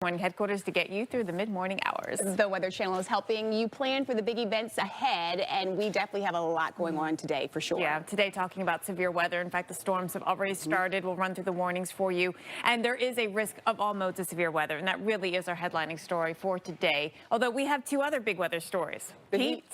Morning headquarters to get you through the mid-morning hours. The Weather Channel is helping you plan for the big events ahead, and we definitely have a lot going on today for sure. Yeah, today talking about severe weather. In fact, the storms have already started. We'll run through the warnings for you. And there is a risk of all modes of severe weather, and that really is our headlining story for today. Although we have two other big weather stories. The heat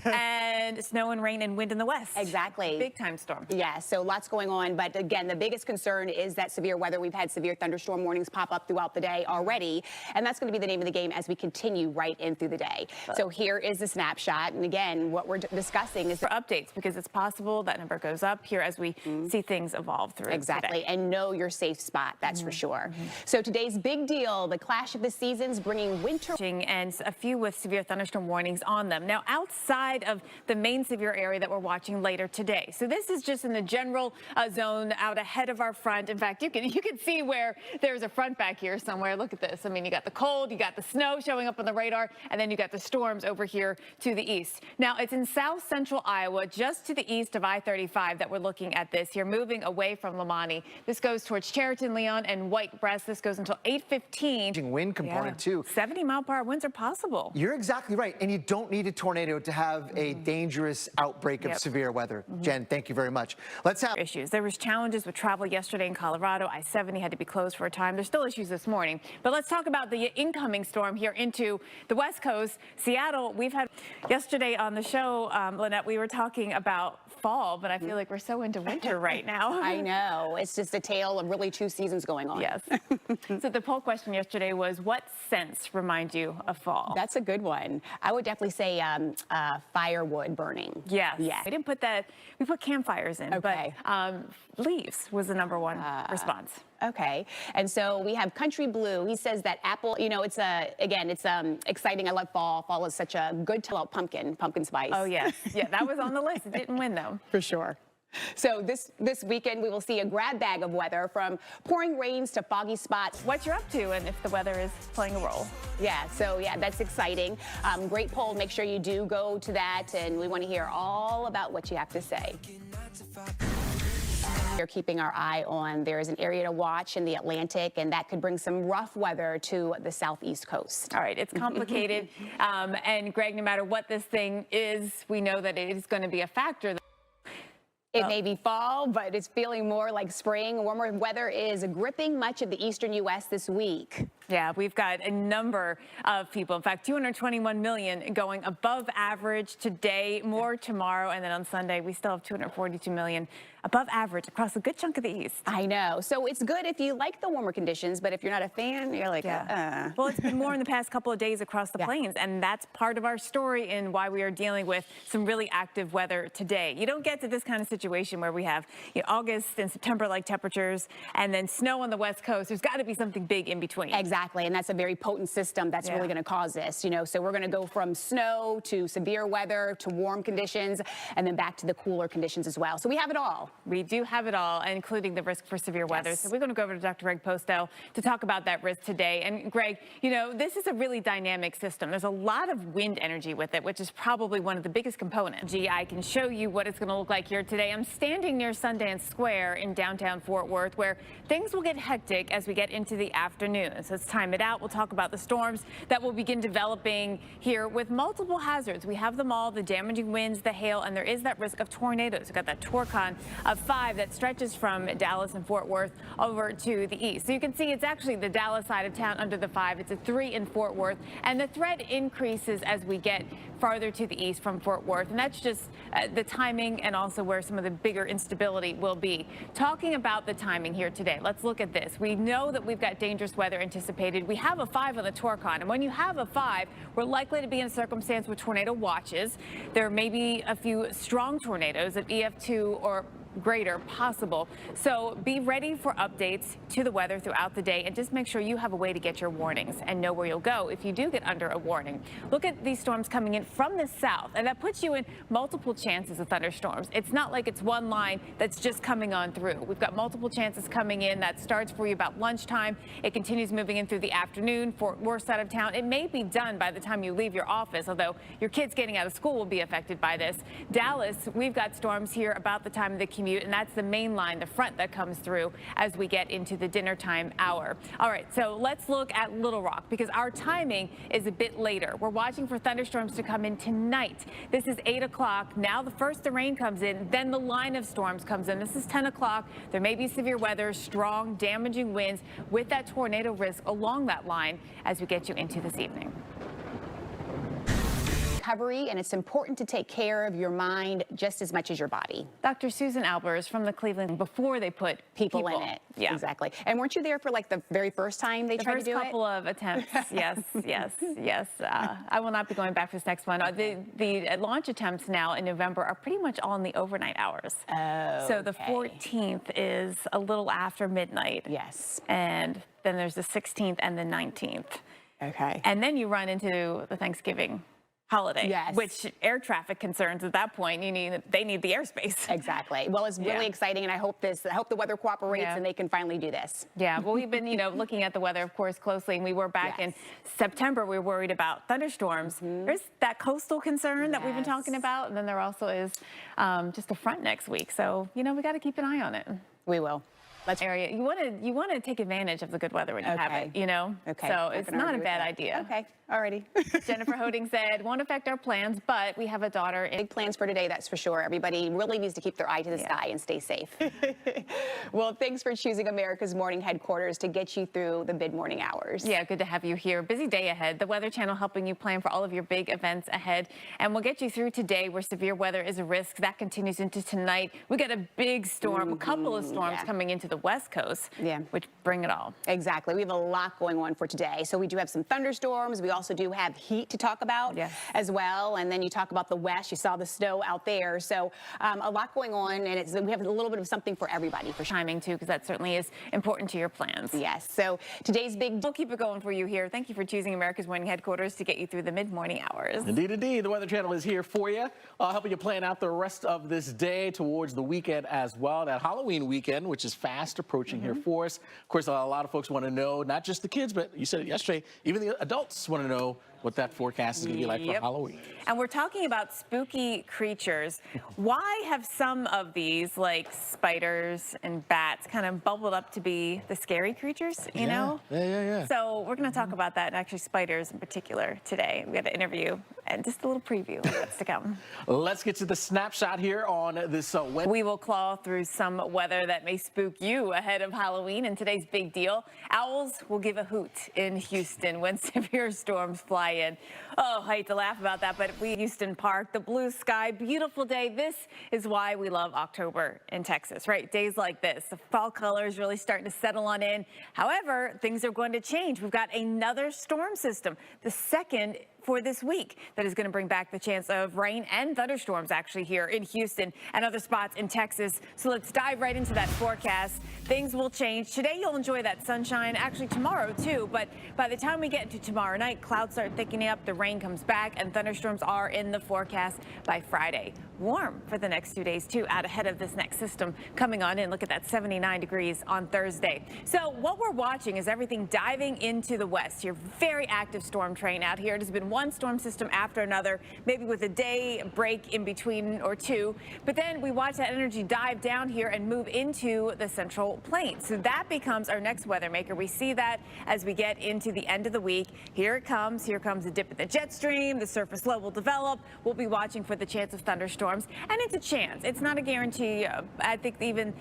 and snow and rain and wind in the west. Exactly. Big time storm. Yeah, so lots going on. But again, the biggest concern is that severe weather. We've had severe thunderstorm warnings pop up throughout the day already. And that's going to be the name of the game as we continue right in through the day. So here is the snapshot. And again, what we're discussing is for updates, because it's possible that number goes up here as we see things evolve through exactly today. And know your safe spot. That's for sure. So today's big deal, the clash of the seasons bringing winter and a few with severe thunderstorm warnings on them. Now, outside of the main severe area that we're watching later today. So this is just in the general zone out ahead of our front. In fact, you can see where there's a front back here somewhere. Look at this. I mean, you got the cold, you got the snow showing up on the radar, and then you got the storms over here to the east. Now, it's in south central Iowa, just to the east of I-35 that we're looking at this here, moving away from Lamani. This goes towards Chariton, Leon, and White Breast. This goes until 8:15. Wind component too. 70-mile-per-hour winds are possible. You're exactly right, and you don't need a tornado to have a dangerous outbreak of severe weather. Jen, thank you very much. Let's have issues. There was challenges with travel yesterday in Colorado. I-70 had to be closed for a time. There's still issues this morning, but let's talk about the incoming storm here into the West Coast. Seattle, we've had yesterday on the show, Lynette, we were talking about fall, but I feel like we're so into winter right now. I know. It's just a tale of really two seasons going on. Yes. So the poll question yesterday was, what scents remind you of fall? That's a good one. I would definitely say firewood burning. Yes. Yeah. We didn't put that. We put campfires in, okay. But leaves was the number one response. Okay. And so we have Country Blue. He says that apple, you know, it's again, it's exciting. I love fall. Fall is such a good pumpkin spice. Oh, yes. Yeah, that was on the list. It didn't win, though. For sure. So this weekend, we will see a grab bag of weather from pouring rains to foggy spots. What you're up to and if the weather is playing a role. Yeah, so yeah, that's exciting. Great poll. Make sure you do go to that, and we want to hear all about what you have to say. We're keeping our eye on, there's an area to watch in the Atlantic, and that could bring some rough weather to the southeast coast. All right, it's complicated. And Greg, no matter what this thing is, we know that it is going to be a factor. It may be fall, but it's feeling more like spring. Warmer weather is gripping much of the eastern U.S. this week. Yeah, we've got a number of people. In fact, 221 million going above average today, more tomorrow, and then on Sunday, we still have 242 million above average across a good chunk of the east. I know. So it's good if you like the warmer conditions, but if you're not a fan, you're like, Well, it's been more in the past couple of days across the plains, and that's part of our story and why we are dealing with some really active weather today. You don't get to this kind of situation where we have August and September-like temperatures and then snow on the West Coast. There's got to be something big in between. Exactly, and that's a very potent system that's really going to cause this. So we're going to go from snow to severe weather to warm conditions and then back to the cooler conditions as well. So we have it all. We do have it all, including the risk for severe weather. So we're going to go over to Dr. Greg Postel to talk about that risk today. And Greg, this is a really dynamic system. There's a lot of wind energy with it, which is probably one of the biggest components. I can show you what it's going to look like here today. I'm standing near Sundance Square in downtown Fort Worth, where things will get hectic as we get into the afternoon. So let's time it out. We'll talk about the storms that will begin developing here with multiple hazards. We have them all, the damaging winds, the hail, and there is that risk of tornadoes. We've got that Torcon of 5 that stretches from Dallas and Fort Worth over to the east. So you can see it's actually the Dallas side of town under the 5. It's a 3 in Fort Worth, and the threat increases as we get farther to the east from Fort Worth, and that's just the timing and also where some of the bigger instability will be. Talking about the timing here today, let's look at this. We know that we've got dangerous weather anticipated. We have a 5 on the Torcon, and when you have a 5, we're likely to be in a circumstance with tornado watches. There may be a few strong tornadoes at EF2 or greater possible. So be ready for updates to the weather throughout the day, and just make sure you have a way to get your warnings and know where you'll go if you do get under a warning. Look at these storms coming in from the south, and that puts you in multiple chances of thunderstorms. It's not like it's one line that's just coming on through. We've got multiple chances coming in. That starts for you about lunchtime. It continues moving in through the afternoon. Fort Worth side of town, it may be done by the time you leave your office, although your kids getting out of school will be affected by this. Dallas, we've got storms here about the time of the commute. commute, and that's the main line, the front that comes through as we get into the dinner time hour. All right, so let's look at Little Rock because our timing is a bit later. We're watching for thunderstorms to come in tonight. This is 8 o'clock. Now the rain comes in, then the line of storms comes in. This is 10 o'clock. There may be severe weather, strong, damaging winds with that tornado risk along that line as we get you into this evening. Recovery, and it's important to take care of your mind just as much as your body. Dr. Susan Albers from the Cleveland before they put people in it. Yeah, exactly. And weren't you there for like the very first time they tried to do it? The first couple of attempts. Yes, yes, yes. I will not be going back for this next one. The launch attempts now in November are pretty much all in the overnight hours. Oh, so the 14th is a little after midnight. Yes. And then there's the 16th and the 19th. Okay. And then you run into the Thanksgiving holiday, yes, which air traffic concerns at that point, they need the airspace. Exactly. Well, it's really exciting, and I hope the weather cooperates and they can finally do this. Yeah. Well, we've been, looking at the weather, of course, closely, and we were back in September. We were worried about thunderstorms. There's that coastal concern that we've been talking about, and then there also is just a front next week. So, we got to keep an eye on it. We will. Area. You want to take advantage of the good weather when you have it, Okay. So it's not a bad idea. Okay. Alrighty. Jennifer Hoding said, won't affect our plans, but we have a daughter. Big plans for today, that's for sure. Everybody really needs to keep their eye to the sky and stay safe. Well, thanks for choosing America's Morning Headquarters to get you through the mid-morning hours. Yeah, good to have you here. Busy day ahead. The Weather Channel helping you plan for all of your big events ahead. And we'll get you through today where severe weather is a risk. That continues into tonight. We got a big storm, a couple of storms coming into the West Coast, which bring it all. Exactly. We have a lot going on for today. So we do have some thunderstorms. We also do have heat to talk about as well. And then you talk about the West. You saw the snow out there. So a lot going on. And we have a little bit of something for everybody for timing, too, because that certainly is important to your plans. Yes. So today's big... We'll keep it going for you here. Thank you for choosing America's Morning Headquarters to get you through the mid-morning hours. Indeed, indeed. The Weather Channel is here for you, helping you plan out the rest of this day towards the weekend as well. That Halloween weekend, which is fast approaching here for us. Of course, a lot of folks want to know, not just the kids, but you said it yesterday, even the adults want to know what that forecast is going to be like for Halloween. And we're talking about spooky creatures. Why have some of these, like spiders and bats, kind of bubbled up to be the scary creatures, you know? Yeah. So we're going to talk about that, and actually spiders in particular today. We got an interview and just a little preview of what's to come. Let's get to the snapshot here on this Wednesday. We will claw through some weather that may spook you ahead of Halloween, and today's big deal, owls will give a hoot in Houston when severe storms fly in. Oh, I hate to laugh about that, but Houston Park, the blue sky, beautiful day. This is why we love October in Texas, right? Days like this, the fall colors really starting to settle on in. However, things are going to change. We've got another storm system, the second for this week, that is going to bring back the chance of rain and thunderstorms actually here in Houston and other spots in Texas. So let's dive right into that forecast. Things will change. Today you'll enjoy that sunshine, actually tomorrow too, but by the time we get to tomorrow night, clouds start thickening up, the rain comes back, and thunderstorms are in the forecast by Friday. Warm for the next 2 days too, out ahead of this next system coming on in. Look at that, 79 degrees on Thursday. So what we're watching is everything diving into the west. Your very active storm train out here. It has been one storm system after another, maybe with a day break in between or two. But then we watch that energy dive down here and move into the central plains. So that becomes our next weather maker. We see that as we get into the end of the week. Here it comes. Here comes a dip in the jet stream. The surface low will develop. We'll be watching for the chance of thunderstorms. And it's a chance. It's not a guarantee. I think even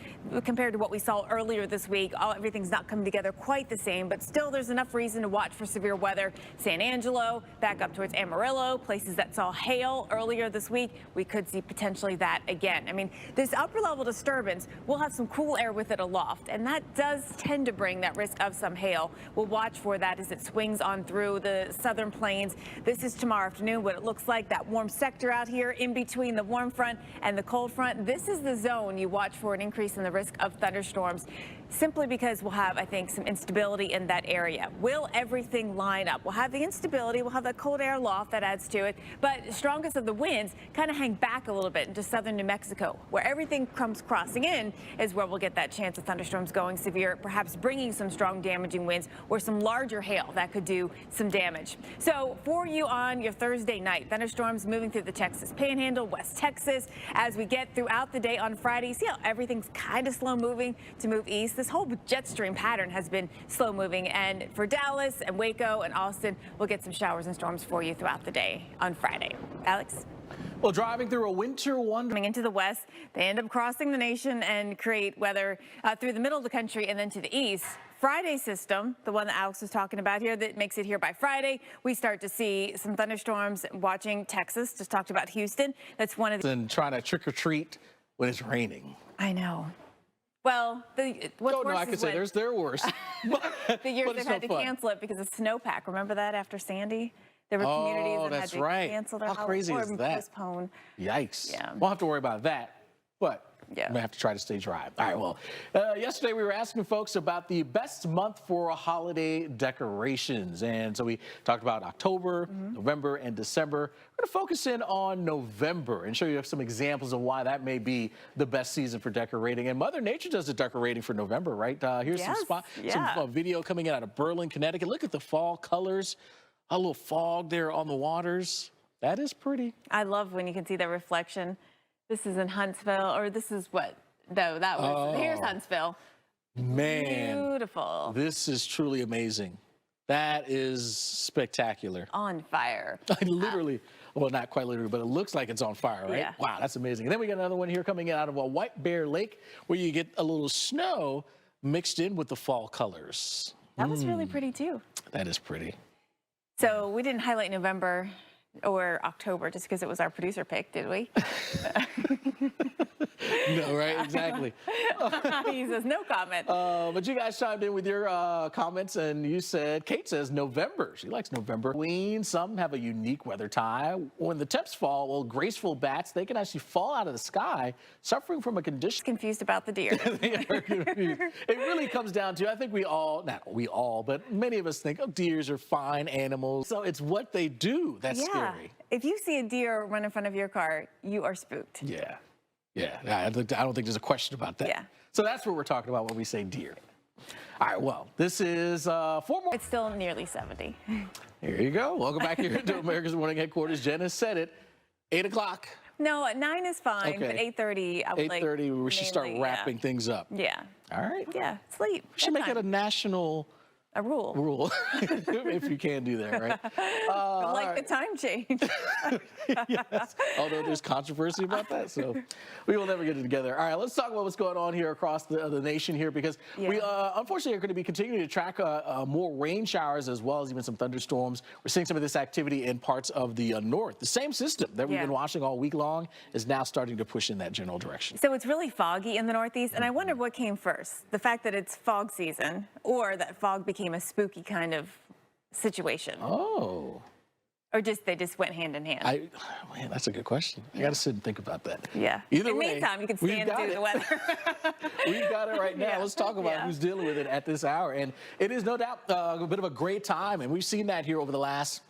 compared to what we saw earlier this week, everything's not coming together quite the same. But still, there's enough reason to watch for severe weather. San Angelo, back up towards Amarillo, places that saw hail earlier this week, we could see potentially that again. I mean, this upper level disturbance will have some cool air with it aloft, and that does tend to bring that risk of some hail. We'll watch for that as it swings on through the southern plains. This is tomorrow afternoon, what it looks like, that warm sector out here in between the warm front and the cold front. This is the zone you watch for an increase in the risk of thunderstorms. simply because we'll have, I think, some instability in that area. Will everything line up? We'll have the instability, we'll have that cold air loft that adds to it, but strongest of the winds kind of hang back a little bit into southern New Mexico. Where everything comes crossing in is where we'll get that chance of thunderstorms going severe, perhaps bringing some strong damaging winds or some larger hail that could do some damage. So for you on your Thursday night, thunderstorms moving through the Texas Panhandle, West Texas, as we get throughout the day on Friday. See how everything's kind of slow moving to move east? This whole jet stream pattern has been slow moving, and for Dallas and Waco and Austin, we'll get some showers and storms for you throughout the day on Friday. Alex? Well, driving through a winter wonderland. Coming into the west, they end up crossing the nation and create weather through the middle of the country and then to the east. Friday system, the one that Alex was talking about here, that makes it here by Friday. We start to see some thunderstorms watching Texas. Just talked about Houston. That's one of the... And trying to trick or treat when it's raining. I know. Well, what's worse I could say they're worse. The years they've had to cancel it because of snowpack. Remember that after Sandy? There were communities that had to cancel their crazy holiday is that? Postpone. Yikes. Yeah. Won't have to worry about that, but yeah, we have to try to stay dry. All right, well, yesterday we were asking folks about the best month for holiday decorations. And so we talked about October, November, and December. We're going to focus in on November and show you some examples of why that may be the best season for decorating. And Mother Nature does the decorating for November, right? Here's some video coming in out of Berlin, Connecticut. Look at the fall colors. A little fog there on the waters. That is pretty. I love when you can see the reflection. This is in Huntsville, or this is what? No, that was, here's Huntsville. Man. Beautiful. This is truly amazing. That is spectacular. On fire. Literally, well, not quite literally, but it looks like it's on fire, right? Yeah. Wow, that's amazing. And then we got another one here coming in out of a White Bear Lake where you get a little snow mixed in with the fall colors. That was really pretty too. That is pretty. So we didn't highlight November or October just because it was our producer pick, did we? No, right? Exactly. He says no comment. But you guys chimed in with your comments, and you said, Kate says November. She likes November. Some have a unique weather time. When the temps fall, well, graceful bats, they can actually fall out of the sky, suffering from a condition. Confused about the deer. They are confused. It really comes down to, I think we all, not we all, but many of us think, oh, deers are fine animals. So it's what they do that's scary. If you see a deer run in front of your car, you are spooked. Yeah. Yeah, I don't think there's a question about that. Yeah. So that's what we're talking about when we say deer. All right, well, this is 4 more. It's still nearly 70. Here you go. Welcome back here to America's Morning Headquarters. Jen has said it. 8 o'clock. No, 9 is fine, but 8:30, I would 8:30, we should start wrapping things up. Yeah. All right. Yeah, sleep. We should make it a national... A rule. If you can do that, right? The time change. Yes. Although there's controversy about that, so we will never get it together. All right, let's talk about what's going on here across the nation here, because we unfortunately are going to be continuing to track more rain showers as well as even some thunderstorms. We're seeing some of this activity in parts of the north. The same system that we've been watching all week long is now starting to push in that general direction. So it's really foggy in the Northeast, and I wonder what came first, the fact that it's fog season or that fog became a spooky kind of situation. Oh. Or they just went hand in hand. Man, that's a good question. I got to sit and think about that. Yeah. Either way, in the meantime, you can stand through the weather. We've got it right now. Let's talk about who's dealing with it at this hour. And it is no doubt a bit of a great time, and we've seen that here over the last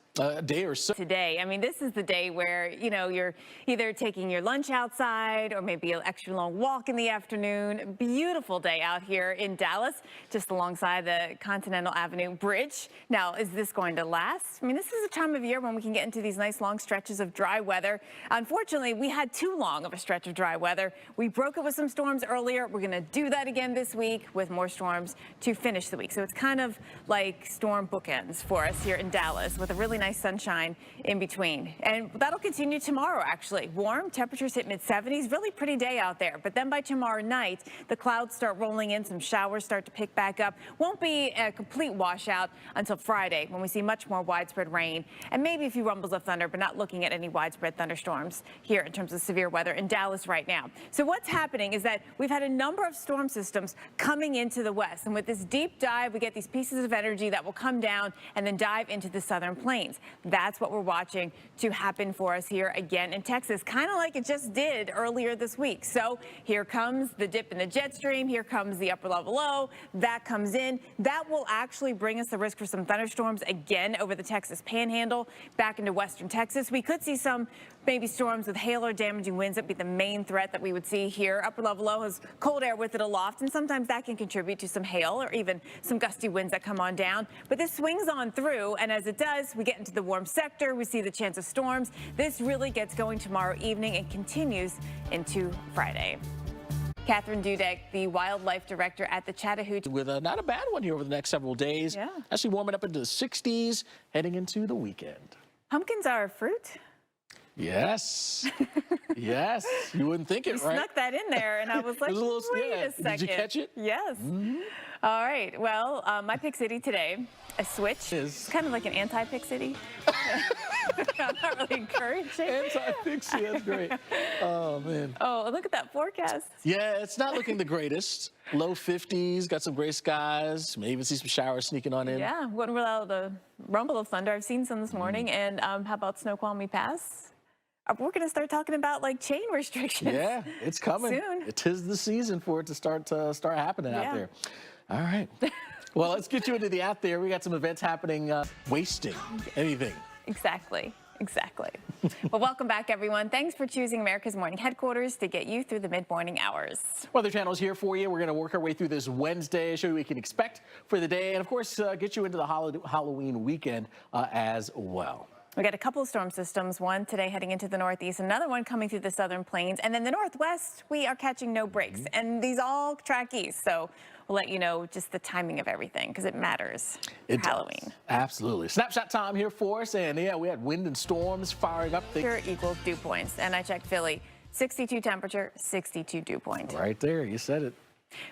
day or so. Today, I mean, this is the day where, you're either taking your lunch outside or maybe an extra long walk in the afternoon. Beautiful day out here in Dallas, just alongside the Continental Avenue Bridge. Now, is this going to last? I mean, this is a time of year when we can get into these nice long stretches of dry weather. Unfortunately, we had too long of a stretch of dry weather. We broke it with some storms earlier. We're going to do that again this week with more storms to finish the week. So it's kind of like storm bookends for us here in Dallas with a really nice sunshine in between. And that'll continue tomorrow, actually. Warm, temperatures hit mid-70s, really pretty day out there. But then by tomorrow night, the clouds start rolling in, some showers start to pick back up. Won't be a complete washout until Friday, when we see much more widespread rain and maybe a few rumbles of thunder, but not looking at any widespread thunderstorms here in terms of severe weather in Dallas right now. So what's happening is that we've had a number of storm systems coming into the west. And with this deep dive, we get these pieces of energy that will come down and then dive into the southern plains. Plains. That's what we're watching to happen for us here again in Texas, kind of like it just did earlier this week. So here comes the dip in the jet stream. Here comes the upper level low. That comes in. That will actually bring us the risk for some thunderstorms again over the Texas Panhandle back into western Texas. We could see some maybe storms with hail or damaging winds. That'd be the main threat that we would see here. Upper level low has cold air with it aloft, and sometimes that can contribute to some hail or even some gusty winds that come on down. But this swings on through, and as it does, we get into the warm sector. We see the chance of storms. This really gets going tomorrow evening and continues into Friday. Catherine Dudek, the wildlife director at the Chattahoochee. With not a bad one here over the next several days. Yeah. Actually warming up into the 60s, heading into the weekend. Pumpkins are a fruit. Yes. Yes. You wouldn't think it, You right? snuck that in there, and I was like, There's a little- wait yeah. a second. Did you catch it? Yes. All right. Well, my pick city today, a switch. It's kind of like an anti-pick city. I'm not really encouraging. Anti-pixie, that's great. Oh, man. Oh, look at that forecast. Yeah, it's not looking the greatest. Low 50s, got some gray skies. May even see some showers sneaking on in. Yeah, wouldn't rule out the rumble of thunder. I've seen some this morning. And how about Snoqualmie Pass? We're going to start talking about like chain restrictions. Yeah, it's coming. Soon. It is the season for it to start happening out there. All right. Well, let's get you into the out there. We got some events happening. Wasting anything. Exactly. Exactly. Well, welcome back, everyone. Thanks for choosing America's Morning Headquarters to get you through the mid-morning hours. Weather Channel is here for you. We're going to work our way through this Wednesday, show you what you can expect for the day, and of course, get you into the Halloween weekend as well. We got a couple of storm systems, one today heading into the northeast, another one coming through the southern plains, and then the northwest, we are catching no breaks. And these all track east, so we'll let you know just the timing of everything because it matters for Halloween. Does. Absolutely. Snapshot time here for us, and yeah, we had wind and storms firing up. Temperature equals dew points, and I checked Philly, 62 temperature, 62 dew point. Right there, you said it.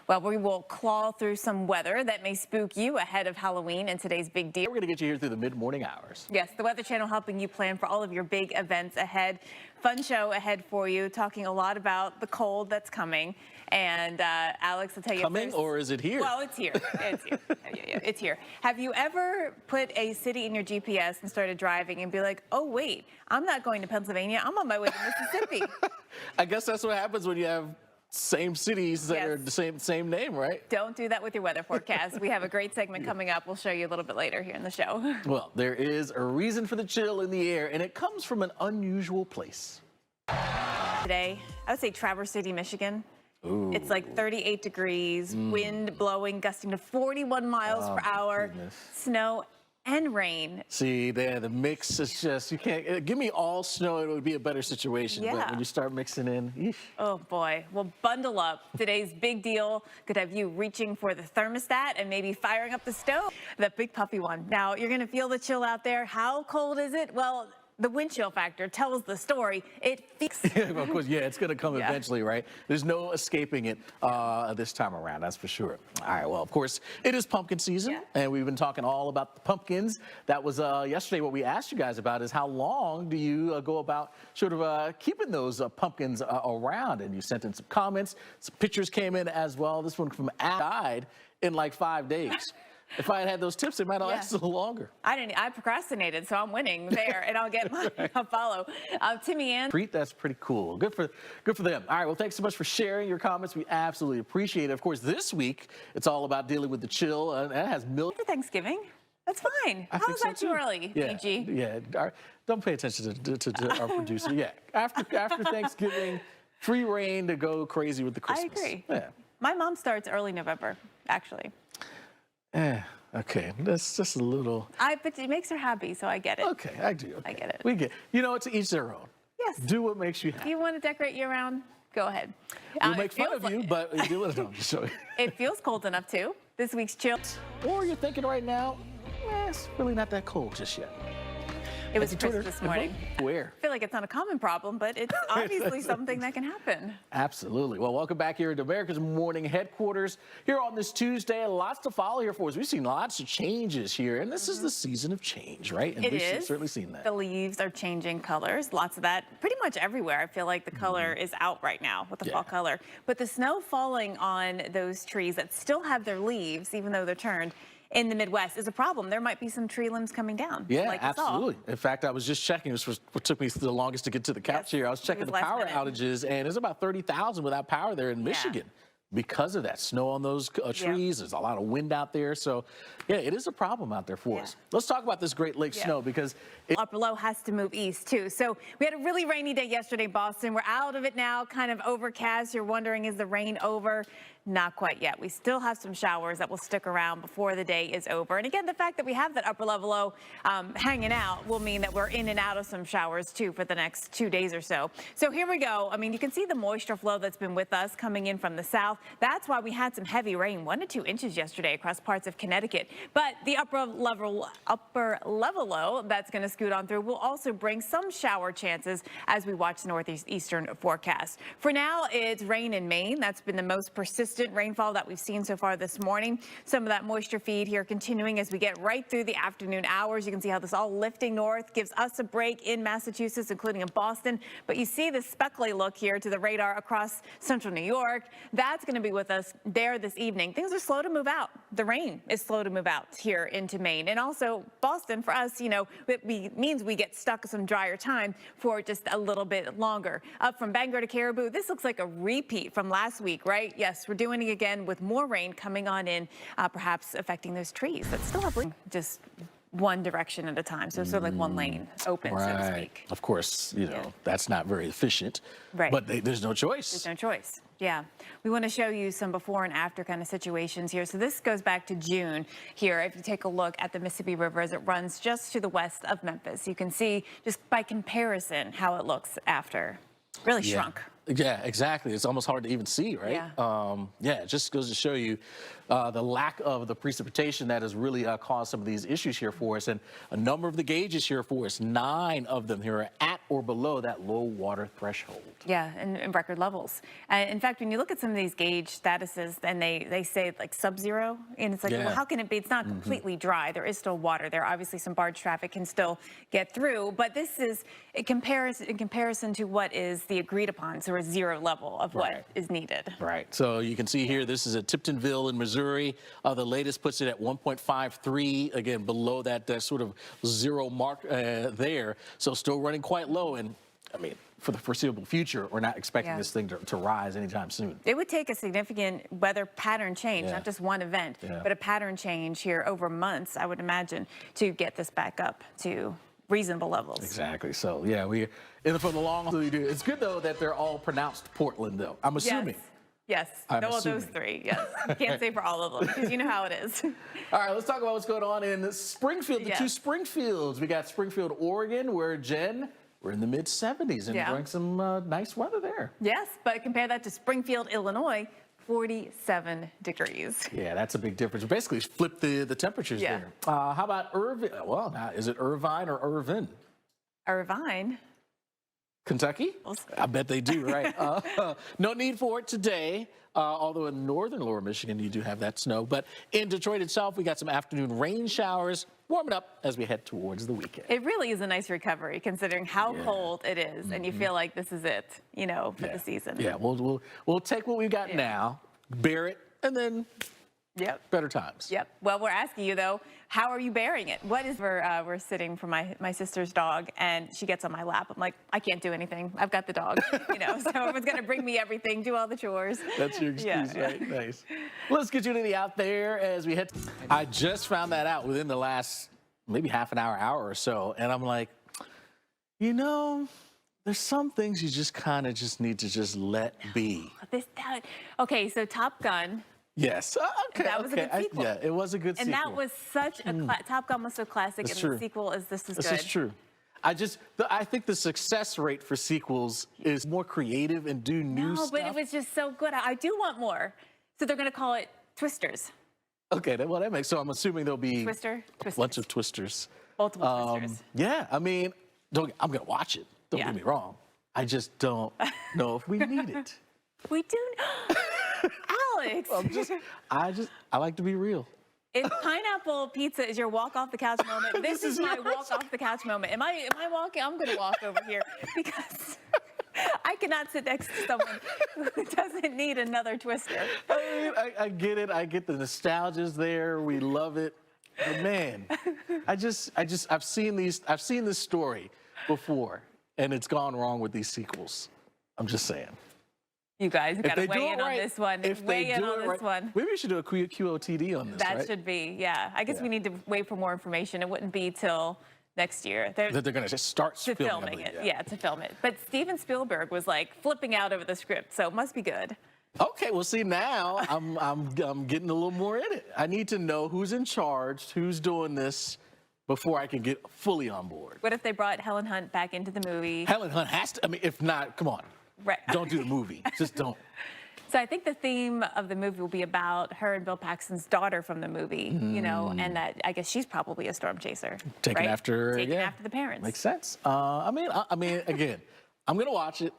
Well, we will claw through some weather that may spook you ahead of Halloween and today's big deal. We're going to get you here through the mid-morning hours. Yes, the Weather Channel helping you plan for all of your big events ahead. Fun show ahead for you, talking a lot about the cold that's coming. And Alex will tell you. Coming, or is it here? Well, it's here. It's here. Yeah, it's here. Have you ever put a city in your GPS and started driving and be like, oh, wait, I'm not going to Pennsylvania. I'm on my way to Mississippi. I guess that's what happens when you have same cities that are the same name, right? Don't do that with your weather forecast. We have a great segment coming up. We'll show you a little bit later here in the show. Well, there is a reason for the chill in the air, and it comes from an unusual place. Today, I would say Traverse City, Michigan. Ooh. It's like 38 degrees, wind blowing, gusting to 41 miles per hour, snow and rain. See, the mix is just, you can't, give me all snow, it would be a better situation. Yeah. But when you start mixing in, eesh. Oh boy, well, bundle up. Today's big deal could have you reaching for the thermostat and maybe firing up the stove, that big puffy one. Now, you're gonna feel the chill out there. How cold is it? Well, the wind chill factor tells the story. It feels. Of course, yeah, it's going to come eventually, right? There's no escaping it this time around, that's for sure. All right, well, of course, it is pumpkin season, and we've been talking all about the pumpkins. That was yesterday. What we asked you guys about is how long do you go about sort of keeping those pumpkins around? And you sent in some comments. Some pictures came in as well. This one from Al died in like 5 days. If I had had those tips, it might have lasted a little longer. I procrastinated, so I'm winning there, and I'll get my follow. Timmy Ann. That's pretty cool. Good for them. All right, well, thanks so much for sharing your comments. We absolutely appreciate it. Of course, this week, it's all about dealing with the chill, and it has millions. For Thanksgiving. That's fine. How is that too early, PG? Yeah, don't pay attention to our producer. Yeah, after Thanksgiving, free reign to go crazy with the Christmas. I agree. Yeah. My mom starts early November, actually. Okay, that's just a little. But it makes her happy, so I get it. Okay, I do. Okay. I get it. We get. You know, to each their own. Yes. Do what makes you happy. If you want to decorate year round, go ahead. We'll make fun of you, but do let us know. Just so. It feels cold enough too. This week's chill. Or you're thinking right now, it's really not that cold just yet. It was crisp this morning. Where? I feel like it's not a common problem, but it's obviously something that can happen. Absolutely. Well, welcome back here to America's Morning Headquarters. Here on this Tuesday, lots to follow here for us. We've seen lots of changes here, and this is the season of change, right? And It we've is. certainly seen that. The leaves are changing colors. Lots of that pretty much everywhere. I feel like the color is out right now with the fall color. But the snow falling on those trees that still have their leaves, even though they're turned, in the Midwest is a problem. There might be some tree limbs coming down. Yeah, like you saw. absolutely. In fact, I was just checking. This was what took me the longest to get to the couch here. I was checking the power outages, and there's about 30,000 without power there in Michigan. Because of that snow on those trees. There's a lot of wind out there. So, yeah, it is a problem out there for us. Let's talk about this Great Lakes snow because upper low has to move east, too. So we had a really rainy day yesterday, Boston. We're out of it now, kind of overcast. You're wondering, is the rain over? Not quite yet. We still have some showers that will stick around before the day is over. And again, the fact that we have that upper level low hanging out will mean that we're in and out of some showers, too, for the next 2 days or so. So here we go. I mean, you can see the moisture flow that's been with us coming in from the south. That's why we had some heavy rain, 1 to 2 inches yesterday across parts of Connecticut. But the upper level low that's going to scoot on through will also bring some shower chances as we watch the northeastern forecast. For now, it's rain in Maine. That's been the most persistent rainfall that we've seen so far this morning. Some of that moisture feed here continuing as we get right through the afternoon hours. You can see how this all lifting north gives us a break in Massachusetts, including in Boston. But you see the speckly look here to the radar across central New York. That's going to be with us there this evening. Things are slow to move out. The rain is slow to move out here into Maine. And also Boston, for us, you know, it means we get stuck some drier time for just a little bit longer. Up from Bangor to Caribou, this looks like a repeat from last week, right? Yes, we're doing it again with more rain coming on in, perhaps affecting those trees that still have just one direction at a time. So sort of like one lane open, so to speak. Of course, you know, that's not very efficient, but there's no choice. There's no choice. Yeah. We want to show you some before and after kind of situations here. So this goes back to June here. If you take a look at the Mississippi River as it runs just to the west of Memphis, you can see just by comparison how it looks after. Really shrunk. Yeah, exactly. It's almost hard to even see, right? Yeah. It just goes to show you the lack of the precipitation that has really caused some of these issues here for us. And a number of the gauges here for us, 9 of them here are at or below that low water threshold. Yeah, and record levels. In fact, when you look at some of these gauge statuses, and they say like sub-zero, and it's like, well, how can it be? It's not completely dry. There is still water there. Obviously, some barge traffic can still get through, but this is in comparison to what is the agreed upon, so a 0 level of what is needed. Right. So you can see here, this is at Tiptonville in Missouri. The latest puts it at 1.53, again, below that sort of 0 mark there. So still running quite low. And I mean, for the foreseeable future, we're not expecting this thing to rise anytime soon. It would take a significant weather pattern change, not just one event, but a pattern change here over months, I would imagine, to get this back up to reasonable levels. Exactly. So, yeah, we're in for the long haul. It's good, though, that they're all pronounced Portland, though. I'm assuming. Yes. No, those 3. Yes. You can't say for all of them because you know how it is. All right, let's talk about what's going on in Springfield, the 2 Springfields. We got Springfield, Oregon, where, Jen, we're in the mid-70s and enjoying some nice weather there. Yes, but compare that to Springfield, Illinois, 47 degrees. Yeah, that's a big difference. Basically, flip the temperatures there. How about Irvine? Well, now, is it Irvine or Irvine? Irvine. Kentucky? I bet they do, right? No need for it today, although in northern lower Michigan, you do have that snow. But in Detroit itself, we got some afternoon rain showers, warming up as we head towards the weekend. It really is a nice recovery, considering how cold it is, and you feel like this is it, you know, for the season. Yeah, we'll take what we've got now, bear it, and then better times. Well, we're asking you, though, how are you bearing it? What is we're sitting for my sister's dog, and she gets on my lap. I'm like, I can't do anything. I've got the dog, you know, so everyone's going to bring me everything, do all the chores. That's your excuse, right? Nice. Let's get you to the out there as we head. I just found that out within the last maybe half an hour or so, and I'm like, you know, there's some things you just kind of just need to just let be. Okay, so Top Gun. Yes. Okay. That was a good sequel. Yeah, it was a good sequel. And that was such a Top Gun was so classic, and the sequel is This Is Good. This is true. I think the success rate for sequels is more creative and do new stuff. No, but it was just so good. I do want more. So they're going to call it Twisters. Okay, well, that makes, so I'm assuming there'll be Twisters. A bunch of Twisters. Multiple Twisters. Yeah, I mean, I'm going to watch it. Don't get me wrong. I just don't know if we need it. We do. Alex. I like to be real. If pineapple pizza is your walk off the couch moment, this is my walk off the couch moment. Am I walking? I'm going to walk over here because I cannot sit next to someone who doesn't need another Twister. I mean, I get it. I get the nostalgia's there. We love it. But man, I've seen this story before, and it's gone wrong with these sequels. I'm just saying. You guys got to weigh in on this one. Weigh in on this one. Maybe we should do a QOTD on this. That should be, yeah. I guess we need to wait for more information. It wouldn't be till next year. They're going to just start filming it. Yeah, to film it. But Steven Spielberg was like flipping out over the script, so it must be good. Okay, well, see, now I'm getting a little more in it. I need to know who's in charge, who's doing this, before I can get fully on board. What if they brought Helen Hunt back into the movie? Helen Hunt has to. I mean, if not, come on. Right. Don't do the movie. Just don't. So I think the theme of the movie will be about her and Bill Paxton's daughter from the movie, you know, and that I guess she's probably a storm chaser. Taking right? after the parents. Makes sense. I mean, again, I'm gonna watch it,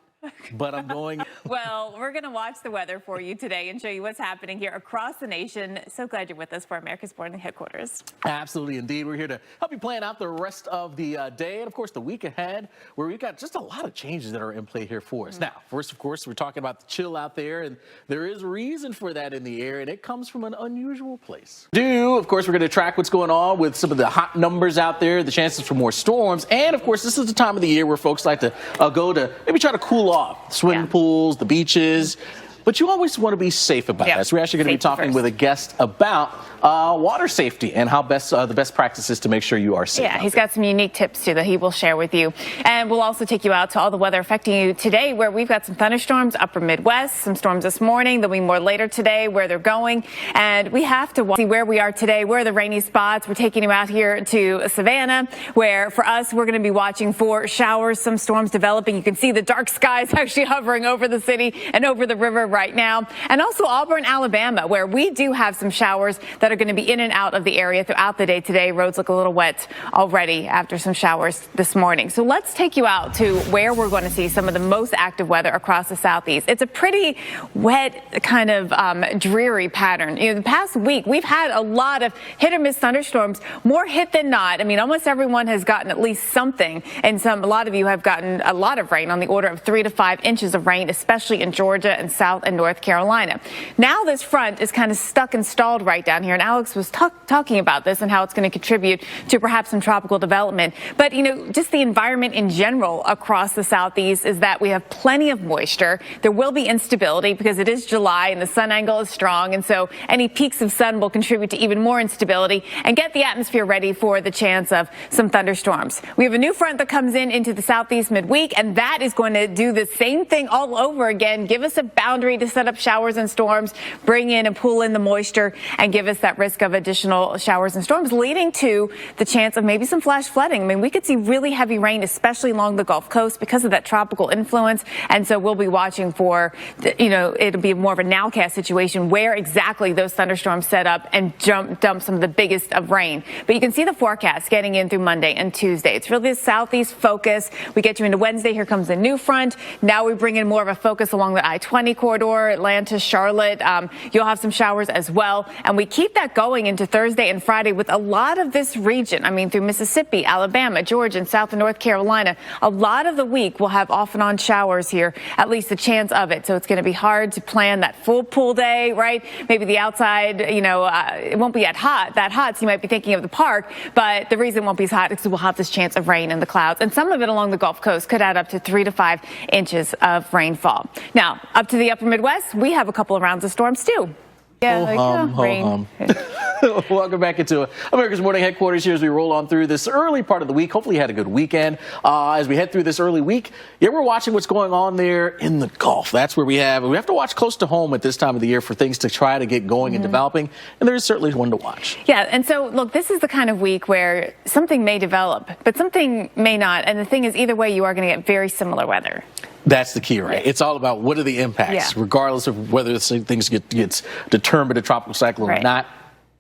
but I'm going. Well, we're going to watch the weather for you today and show you what's happening here across the nation. So glad you're with us for America's Morning Headquarters. Absolutely, indeed. We're here to help you plan out the rest of the day and, of course, the week ahead, where we've got just a lot of changes that are in play here for us. Now, first, of course, we're talking about the chill out there, and there is reason for that in the air, and it comes from an unusual place. Of course, we're going to track what's going on with some of the hot numbers out there, the chances for more storms, and, of course, this is the time of the year where folks like to go to maybe try to cool off. Swimming pools, the beaches, but you always want to be safe about that. So we're actually going to be talking with a guest about water safety and how the best practices to make sure you are safe. Yeah, he's got some unique tips too that he will share with you. And we'll also take you out to all the weather affecting you today, where we've got some thunderstorms, upper Midwest, some storms this morning. There'll be more later today, where they're going. And we have to see where we are today, where are the rainy spots. We're taking you out here to Savannah, where for us, we're going to be watching for showers, some storms developing. You can see the dark skies actually hovering over the city and over the river right now. And also Auburn, Alabama, where we do have some showers that are going to be in and out of the area throughout the day today. Roads look a little wet already after some showers this morning. So let's take you out to where we're going to see some of the most active weather across the southeast. It's a pretty wet, kind of dreary pattern. You know, the past week, we've had a lot of hit or miss thunderstorms, more hit than not. I mean, almost everyone has gotten at least something, and a lot of you have gotten a lot of rain, on the order of 3 to 5 inches of rain, especially in Georgia and South and North Carolina. Now this front is kind of stuck and stalled right down here, and Alex was talking about this and how it's going to contribute to perhaps some tropical development. But, you know, just the environment in general across the southeast is that we have plenty of moisture. There will be instability because it is July and the sun angle is strong, and so any peaks of sun will contribute to even more instability and get the atmosphere ready for the chance of some thunderstorms. We have a new front that comes into the southeast midweek, and that is going to do the same thing all over again, give us a boundary to set up showers and storms, bring in and pull in the moisture, and give us that risk of additional showers and storms, leading to the chance of maybe some flash flooding. I mean, we could see really heavy rain, especially along the Gulf Coast, because of that tropical influence. And so we'll be watching for, you know, it'll be more of a nowcast situation where exactly those thunderstorms set up and dump some of the biggest of rain. But you can see the forecast getting in through Monday and Tuesday. It's really a southeast focus. We get you into Wednesday. Here comes the new front. Now we bring in more of a focus along the I-20 corridor, Atlanta, Charlotte. You'll have some showers as well. And we keep that going into Thursday and Friday with a lot of this region. I mean, through Mississippi, Alabama, Georgia, and South and North Carolina. A lot of the week we'll have off and on showers here, at least a chance of it. So it's going to be hard to plan that full pool day, right? Maybe the outside, you know, it won't be that hot. So you might be thinking of the park, but the reason it won't be as hot is because we'll have this chance of rain in the clouds. And some of it along the Gulf Coast could add up to 3 to 5 inches of rainfall. Now, up to the upper Midwest, we have a couple of rounds of storms too. Yeah, rain. Welcome back into America's Morning Headquarters here as we roll on through this early part of the week. Hopefully you had a good weekend. As we head through this early week, we're watching what's going on there in the Gulf. That's where we have to watch close to home at this time of the year for things to try to get going and developing. And there's certainly one to watch. Yeah, and so look, this is the kind of week where something may develop, but something may not. And the thing is, either way, you are going to get very similar weather. That's the key, right? It's all about what are the impacts, regardless of whether things gets determined a tropical cyclone or not.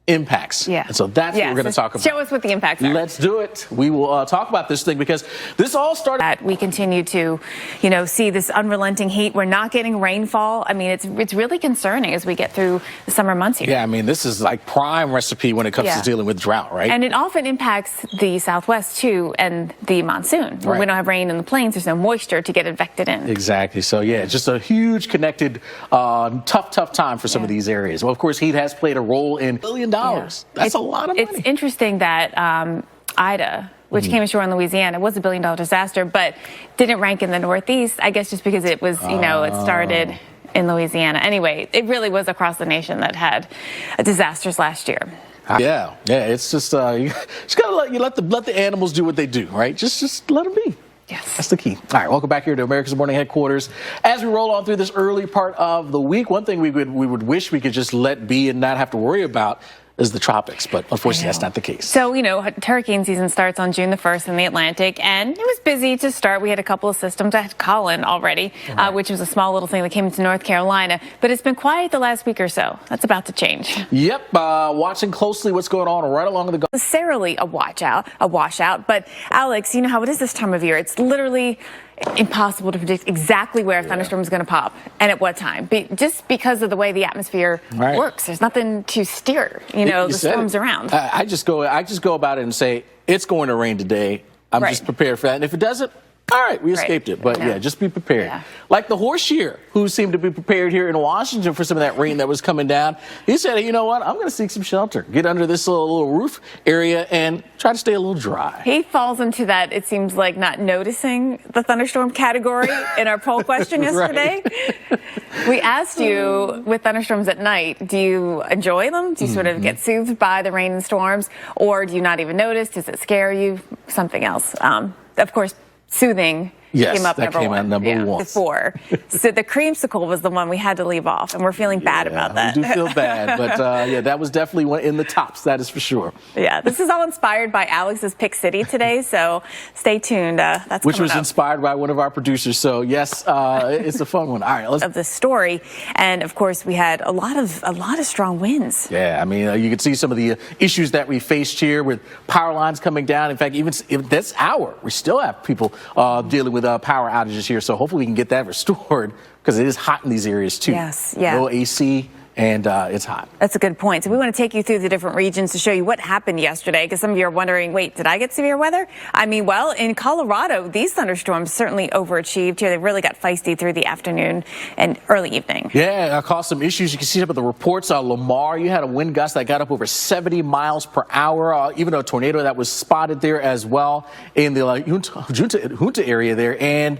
Impacts. Yeah. And so that's what we're going to talk about. Show us what the impacts are. Let's do it. We will talk about this thing because this all started. We continue to, you know, see this unrelenting heat. We're not getting rainfall. I mean, it's really concerning as we get through the summer months here. Yeah, I mean, this is like prime recipe when it comes to dealing with drought, right? And it often impacts the Southwest too and the monsoon. When we don't have rain in the plains, there's no moisture to get advected in. Exactly. So yeah, just a huge connected, tough time for some of these areas. Well, of course, heat has played a role in $1 billion That's a lot of money. It's interesting that Ida, which came ashore in Louisiana, was $1 billion disaster, but didn't rank in the Northeast, I guess just because it was, it started in Louisiana. Anyway, it really was across the nation that had disasters last year. Yeah, it's just you just gotta let the animals do what they do, right? Just let them be. Yes. That's the key. All right, welcome back here to America's Morning Headquarters. As we roll on through this early part of the week, one thing we would wish we could just let be and not have to worry about is the tropics, but unfortunately that's not the case. So, hurricane season starts on June the 1st in the Atlantic, and it was busy to start. We had a couple of systems. I had Colin already, which was a small little thing that came into North Carolina, but it's been quiet the last week or so. That's about to change. Yep, watching closely what's going on right along the Gulf. Necessarily a washout, but Alex, you know how it is this time of year. It's literally impossible to predict exactly where a thunderstorm is going to pop and at what time, just because of the way the atmosphere works. There's nothing to steer, the storms around. I just go about it and say it's going to rain today. I'm just prepared for that, and if it doesn't, all right, we escaped it. But yeah, just be prepared. Yeah. Like the horse shear, who seemed to be prepared here in Washington for some of that rain that was coming down. He said, you know what, I'm going to seek some shelter, get under this little roof area and try to stay a little dry. He falls into that, it seems like, not noticing the thunderstorm category in our poll question yesterday. We asked you, with thunderstorms at night, do you enjoy them? Do you sort of get soothed by the rain and storms? Or do you not even notice? Does it scare you? Something else. Of course, soothing came up number one. Before. So the creamsicle was the one we had to leave off, and we're feeling bad about that. We do feel bad, but yeah, that was definitely one in the tops, that is for sure. Yeah, this is all inspired by Alex's Pick City today, so stay tuned. That's which was inspired by one of our producers, so yes, it's a fun one. All right, let's of the story, and of course we had a lot of strong winds. Yeah, I mean, you can see some of the issues that we faced here with power lines coming down. In fact, even this hour, we still have people dealing with power outages here, so hopefully we can get that restored because it is hot in these areas too. Yes, yeah. No AC, and it's hot. That's a good point. So we want to take you through the different regions to show you what happened yesterday, because some of you are wondering, wait, did I get severe weather? I mean, well, in Colorado, these thunderstorms certainly overachieved here. They really got feisty through the afternoon and early evening. Yeah, caused some issues. You can see some of the reports. Lamar, you had a wind gust that got up over 70 miles per hour, even a tornado that was spotted there as well in the Junta area there. And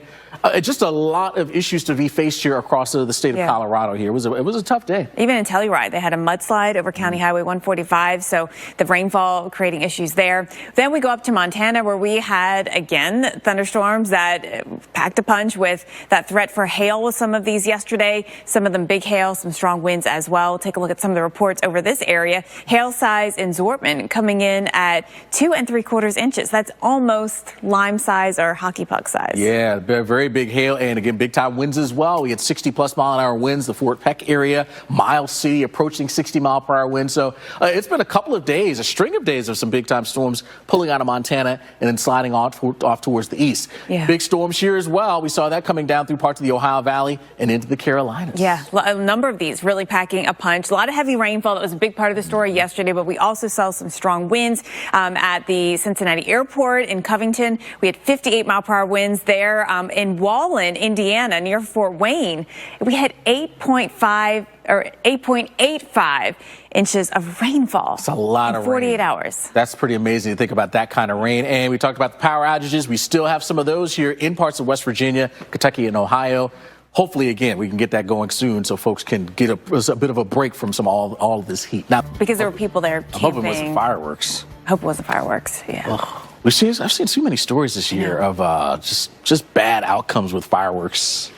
just a lot of issues to be faced here across the state of Colorado here. It was a tough day. Even in Telluride, they had a mudslide over County Highway 145, so the rainfall creating issues there. Then we go up to Montana, where we had, again, thunderstorms that packed a punch with that threat for hail with some of these yesterday. Some of them big hail, some strong winds as well. Take a look at some of the reports over this area. Hail size in Zortman coming in at 2 3/4 inches. That's almost lime size or hockey puck size. Yeah, very big hail, and again, big time winds as well. We had 60+ mile-an-hour winds, the Fort Peck area, Miles City approaching 60-mile-per-hour winds. So it's been a couple of days, a string of days of some big time storms pulling out of Montana and then sliding off towards the east. Yeah. Big storms here as well. We saw that coming down through parts of the Ohio Valley and into the Carolinas. Yeah, a number of these really packing a punch. A lot of heavy rainfall. That was a big part of the story yesterday, but we also saw some strong winds at the Cincinnati Airport in Covington. We had 58-mile-per-hour winds there. In Wallen, Indiana, near Fort Wayne, we had 8.85 inches of rainfall. That's a lot of 48 hours. That's pretty amazing to think about that kind of rain. And we talked about the power outages. We still have some of those here in parts of West Virginia, Kentucky, and Ohio. Hopefully, again, we can get that going soon so folks can get a bit of a break from all of this heat. Now, because there were people there camping. I hope it wasn't fireworks. I hope it wasn't fireworks, yeah. Ugh. I've seen too many stories this year of just bad outcomes with fireworks.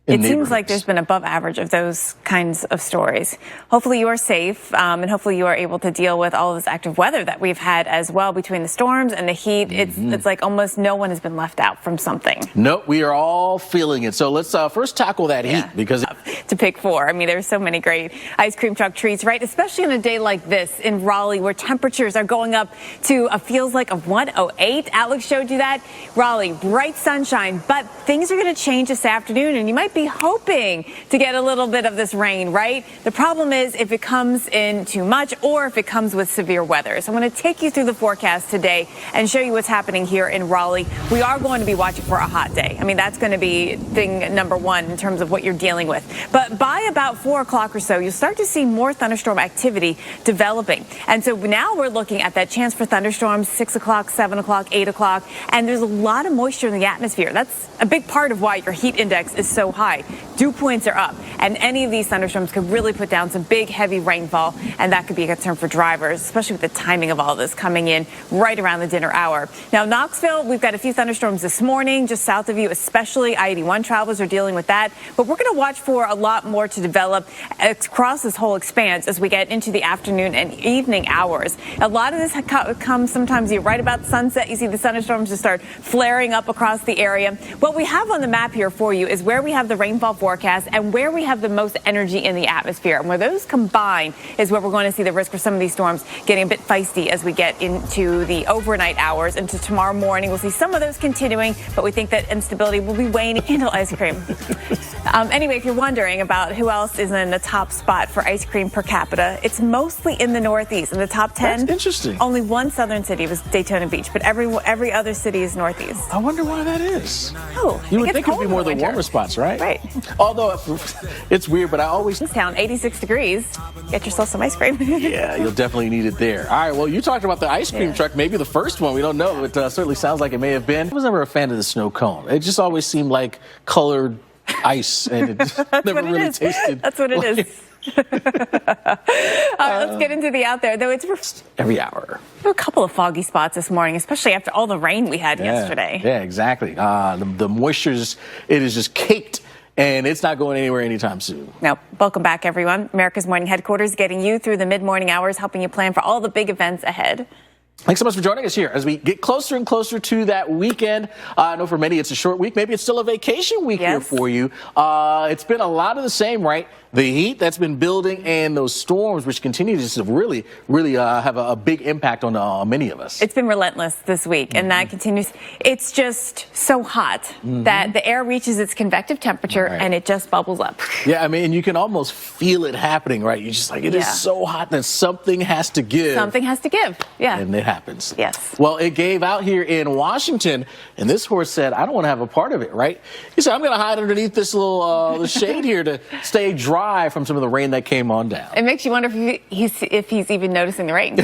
It seems like there's been above average of those kinds of stories. Hopefully you are safe, and hopefully you are able to deal with all of this active weather that we've had as well between the storms and the heat. It's like almost no one has been left out from something. Nope, we are all feeling it. So let's first tackle that heat, because to pick four. I mean, there's so many great ice cream truck treats, right? Especially on a day like this in Raleigh, where temperatures are going up to feels like of 108. Alex showed you that. Raleigh, bright sunshine, but things are going to change this afternoon, and you might be be hoping to get a little bit of this rain, right? The problem is if it comes in too much or if it comes with severe weather. So I'm going to take you through the forecast today and show you what's happening here in Raleigh. We are going to be watching for a hot day. I mean, that's going to be thing number one in terms of what you're dealing with. But by about 4 o'clock or so, you'll start to see more thunderstorm activity developing. And so now we're looking at that chance for thunderstorms 6 o'clock, 7 o'clock, 8 o'clock. And there's a lot of moisture in the atmosphere. That's a big part of why your heat index is so high. Dew points are up, and any of these thunderstorms could really put down some big, heavy rainfall, and that could be a concern for drivers, especially with the timing of all this coming in right around the dinner hour. Now, Knoxville, we've got a few thunderstorms this morning, just south of you, especially I-81 travelers are dealing with that. But we're going to watch for a lot more to develop across this whole expanse as we get into the afternoon and evening hours. A lot of this comes sometimes right about sunset. You see the thunderstorms just start flaring up across the area. What we have on the map here for you is where we have the rainfall forecast and where we have the most energy in the atmosphere. And where those combine is where we're going to see the risk for some of these storms getting a bit feisty as we get into the overnight hours. Into tomorrow morning, we'll see some of those continuing, but we think that instability will be waning. Handle ice cream. Anyway, if you're wondering about who else is in the top spot for ice cream per capita, it's mostly in the Northeast. In the top 10, That's interesting. Only one southern city was Daytona Beach, but every other city is Northeast. I wonder why that is. Oh, You would it gets think it would be cold more in the winter. warmer spots, right? Right. Although it's weird, but I always This town, 86 degrees. Get yourself some ice cream. yeah, you'll definitely need it there. All right, well, you talked about the ice cream truck, maybe the first one. We don't know. It certainly sounds like it may have been. I was never a fan of the snow cone. It just always seemed like colored ice, and it just never what it really is. tasted. That's what it is. All right, let's get into the out there, though. It's Every hour. a couple of foggy spots this morning, especially after all the rain we had yesterday. Yeah, exactly. The moisture it is just caked, and it's not going anywhere anytime soon. Now, welcome back, everyone. America's Morning Headquarters getting you through the mid-morning hours, helping you plan for all the big events ahead. Thanks so much for joining us here as we get closer and closer to that weekend. I know for many it's a short week. Maybe it's still a vacation week here for you. It's been a lot of the same, right? The heat that's been building and those storms, which continue to just really have a big impact on many of us. It's been relentless this week, and that continues. It's just so hot that the air reaches its convective temperature and it just bubbles up. Yeah, I mean, you can almost feel it happening, right? You're just like, it is so hot that something has to give. Something has to give. Yeah. And it happens. Yes. Well, it gave out here in Washington, and this horse said, I don't want to have a part of it, right? He said, I'm going to hide underneath this little shade here to stay dry from some of the rain that came on down. It makes you wonder if he's even noticing the rain.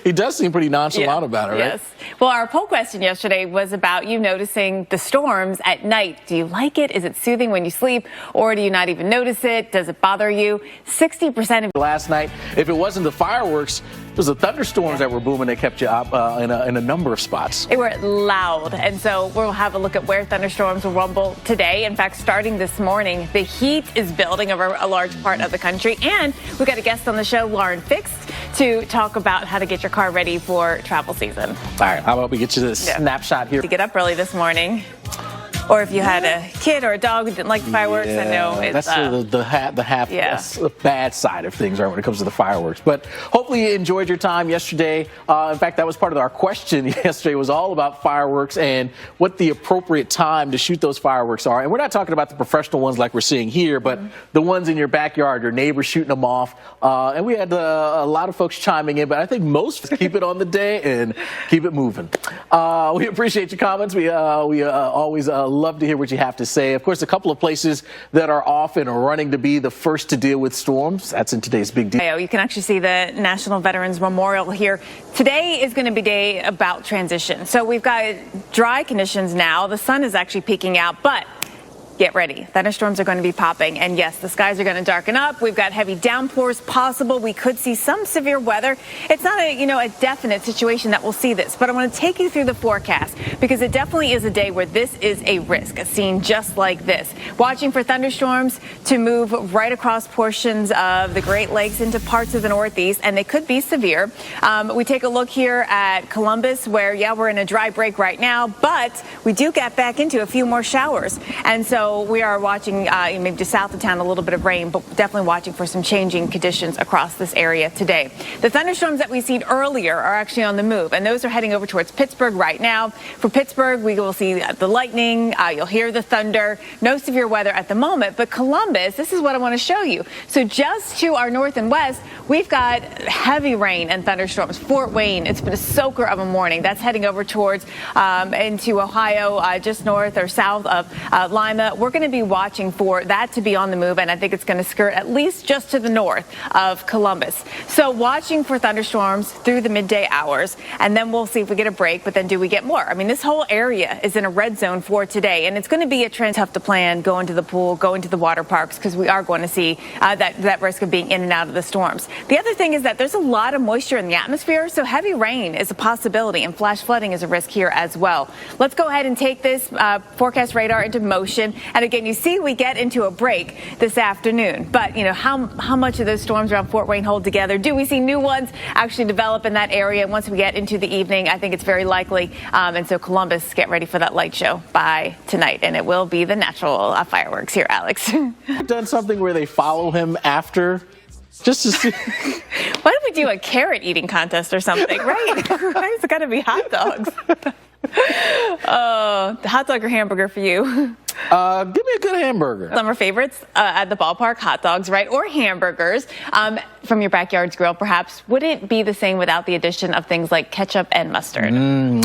He does seem pretty nonchalant about it, right? Yes. Well, our poll question yesterday was about you noticing the storms at night. Do you like it? Is it soothing when you sleep? Or do you not even notice it? Does it bother you? 60% of Last night, if it wasn't the fireworks, it was the thunderstorms that were booming that kept you up in a number of spots. They were loud, and so we'll have a look at where thunderstorms will rumble today. In fact, starting this morning, the heat is building over a large part of the country, and we've got a guest on the show, Lauren Fix, to talk about how to get your car ready for travel season. All right, how about we get you this snapshot here? To get up early this morning. Or if you had a kid or a dog who didn't like the fireworks, I know it's... That's the bad side of things, right, when it comes to the fireworks. But hopefully you enjoyed your time yesterday. In fact, that was part of our question yesterday, was all about fireworks and what the appropriate time to shoot those fireworks are. And we're not talking about the professional ones like we're seeing here, but the ones in your backyard, your neighbors shooting them off. And we had a lot of folks chiming in, but I think most keep it on the day and keep it moving. We appreciate your comments. We always love to hear what you have to say. Of course, a couple of places that are off and are running to be the first to deal with storms. That's in today's Big Deal. You can actually see the National Veterans Memorial here. Today is going to be a day about transition. So we've got dry conditions now. The sun is actually peeking out, but get ready. Thunderstorms are going to be popping. And yes, the skies are going to darken up. We've got heavy downpours possible. We could see some severe weather. It's not a definite situation that we'll see this, but I want to take you through the forecast because it definitely is a day where this is a risk, a scene just like this. Watching for thunderstorms to move right across portions of the Great Lakes into parts of the Northeast, and they could be severe. We take a look here at Columbus where, we're in a dry break right now, but we do get back into a few more showers. And so So we are watching maybe just south of town a little bit of rain, but definitely watching for some changing conditions across this area today. The thunderstorms that we've seen earlier are actually on the move, and those are heading over towards Pittsburgh right now. For Pittsburgh, we will see the lightning. You'll hear the thunder. No severe weather at the moment, but Columbus, this is what I want to show you. So just to our north and west, we've got heavy rain and thunderstorms. Fort Wayne, it's been a soaker of a morning. That's heading over towards into Ohio, just north or south of Lima. We're going to be watching for that to be on the move, and I think it's going to skirt at least just to the north of Columbus. So watching for thunderstorms through the midday hours, and then we'll see if we get a break, but then do we get more? I mean, this whole area is in a red zone for today, and it's going to be a trend tough to plan, going to the pool, going to the water parks, because we are going to see that risk of being in and out of the storms. The other thing is that there's a lot of moisture in the atmosphere, so heavy rain is a possibility, and flash flooding is a risk here as well. Let's go ahead and take this forecast radar into motion, and again, you see we get into a break this afternoon, but you know, how much of those storms around Fort Wayne hold together? Do we see new ones actually develop in that area? Once we get into the evening, I think it's very likely, and so Columbus, get ready for that light show by tonight, and it will be the natural fireworks here, Alex. Done something where they follow him after, just to see. Why don't we do a carrot eating contest or something, right? Right? It's got to be hot dogs. The hot dog or hamburger for you? Give me a good hamburger. Summer favorites at the ballpark, hot dogs, right? Or hamburgers from your backyard's grill, perhaps. Would it be the same without the addition of things like ketchup and mustard?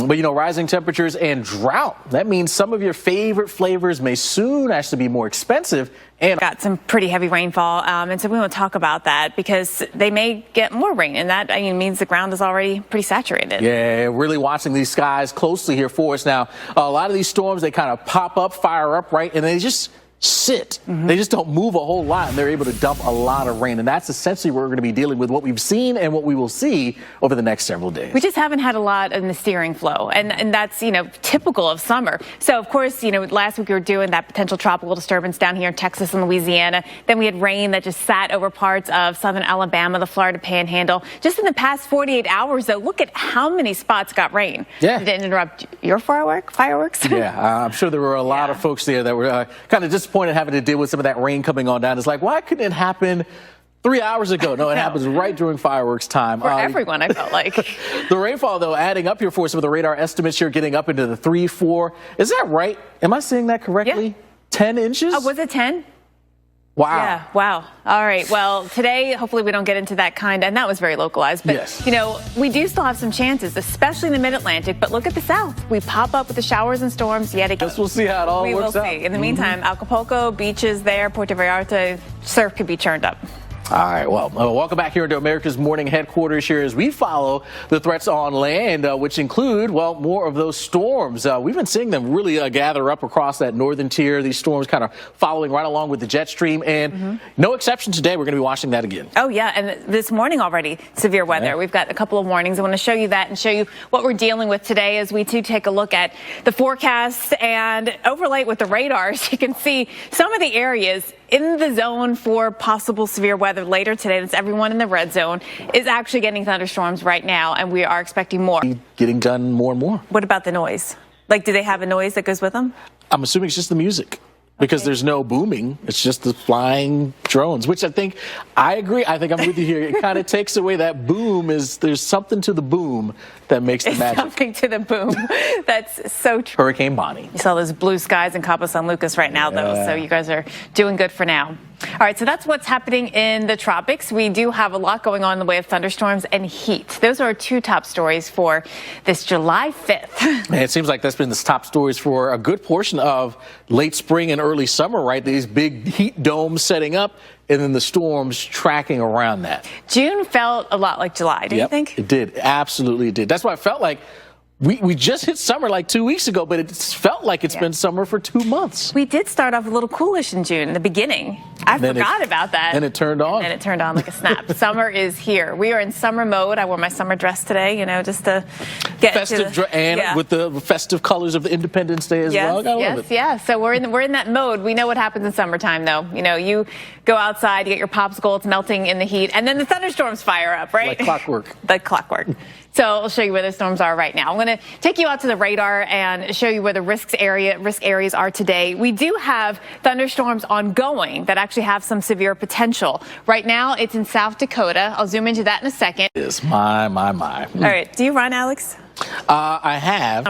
But you know, rising temperatures and drought, that means some of your favorite flavors may soon actually be more expensive. And got some pretty heavy rainfall, and so we want to talk about that because they may get more rain, and that means the ground is already pretty saturated. Yeah, really watching these skies closely here for us now. A lot of these storms, they kind of pop up, fire up, right, and they just sit. They just don't move a whole lot, and they're able to dump a lot of rain. And that's essentially what we're going to be dealing with, what we've seen and what we will see over the next several days. We just haven't had a lot in the steering flow, and that's, typical of summer. So, of course, last week we were doing that potential tropical disturbance down here in Texas and Louisiana. Then we had rain that just sat over parts of southern Alabama, the Florida Panhandle. Just in the past 48 hours, though, look at how many spots got rain. Yeah. Did it interrupt your fireworks? Yeah, I'm sure there were a lot of folks there that were kind of disappointed having to deal with some of that rain coming on down. It's like, why couldn't it happen 3 hours ago? No, it happens right during fireworks time. For everyone, I felt like. The rainfall, though, adding up here for some of the radar estimates here, getting up into the 3, 4. Is that right? Am I saying that correctly? Yeah. 10 inches? Oh, was it 10? Wow. Yeah, wow. All right, well, today, hopefully we don't get into that and that was very localized. But, yes, we do still have some chances, especially in the mid-Atlantic. But look at the south. We pop up with the showers and storms yet again. Guess we'll see how it all works out. We will see. In the meantime, Acapulco, beaches there, Puerto Vallarta, surf could be churned up. All right, well, welcome back here to America's Morning Headquarters here as we follow the threats on land, which include, well, more of those storms. We've been seeing them really gather up across that northern tier. These storms kind of following right along with the jet stream, and no exception today. We're going to be watching that again. Oh, yeah, and this morning already, severe weather. Yeah. We've got a couple of warnings. I want to show you that and show you what we're dealing with today as we, too, take a look at the forecast and overlay it with the radars. You can see some of the areas in the zone for possible severe weather later today. That's everyone in the red zone is actually getting thunderstorms right now, and we are expecting more. Getting done more and more. What about the noise? Like, do they have a noise that goes with them? I'm assuming it's just the music. Because there's no booming. It's just the flying drones, which I agree. I think I'm with you here. It kind of takes away that boom. There's something to the boom that makes the magic. Something to the boom. That's so true. Hurricane Bonnie. You saw those blue skies in Cabo San Lucas right now, though, so you guys are doing good for now. All right, so that's what's happening in the tropics. We do have a lot going on in the way of thunderstorms and heat. Those are our two top stories for this July 5th. And it seems like that's been the top stories for a good portion of late spring and early summer, right? These big heat domes setting up, and then the storms tracking around that. June felt a lot like July, didn't you think? It did. Absolutely it did. That's why it felt like we just hit summer like 2 weeks ago, but it felt like it's been summer for 2 months. We did start off a little coolish in June, in the beginning. I forgot about that. And it turned on. And it turned on like a snap. Summer is here. We are in summer mode. I wore my summer dress today, you know, just to get festive to and with the festive colors of the Independence Day as well. I love it. Yeah. So we're in that mode. We know what happens in summertime, though. You know, you go outside, you get your popsicle, it's melting in the heat, and then the thunderstorms fire up, right? Like clockwork. Like clockwork. So I'll show you where the storms are right now. I'm going to take you out to the radar and show you where the risk areas are today. We do have thunderstorms ongoing that actually have some severe potential. Right now, it's in South Dakota. I'll zoom into that in a second. It's my. All right. Do you run, Alex? I have.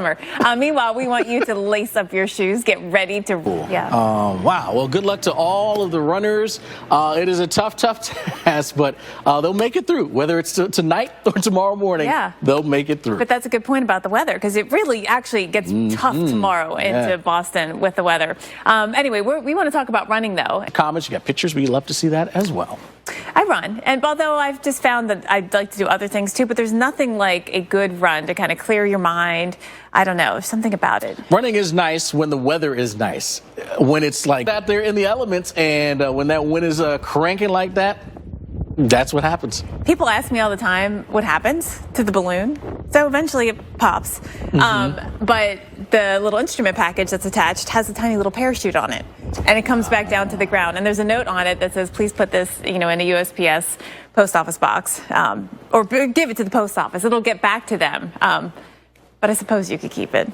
Meanwhile, we want you to lace up your shoes, get ready to. Yeah. Wow. Well, good luck to all of the runners. It is a tough task, but they'll make it through. Whether it's tonight or tomorrow morning, they'll make it through. But that's a good point about the weather, because it really actually gets tough tomorrow into Boston with the weather. Anyway, we want to talk about running, though. Comments, you got pictures. We'd love to see that as well. I run, and although I've just found that I'd like to do other things too, but there's nothing like a good run to kind of clear your mind. I don't know, there's something about it. Running is nice when the weather is nice. When it's like out there in the elements, and when that wind is cranking like that, that's what happens. People ask me all the time what happens to the balloon. So eventually it pops. But the little instrument package that's attached has a tiny little parachute on it. And it comes back down to the ground. And there's a note on it that says, please put this, you know, in a USPS post office box, or give it to the post office. It'll get back to them. But I suppose you could keep it.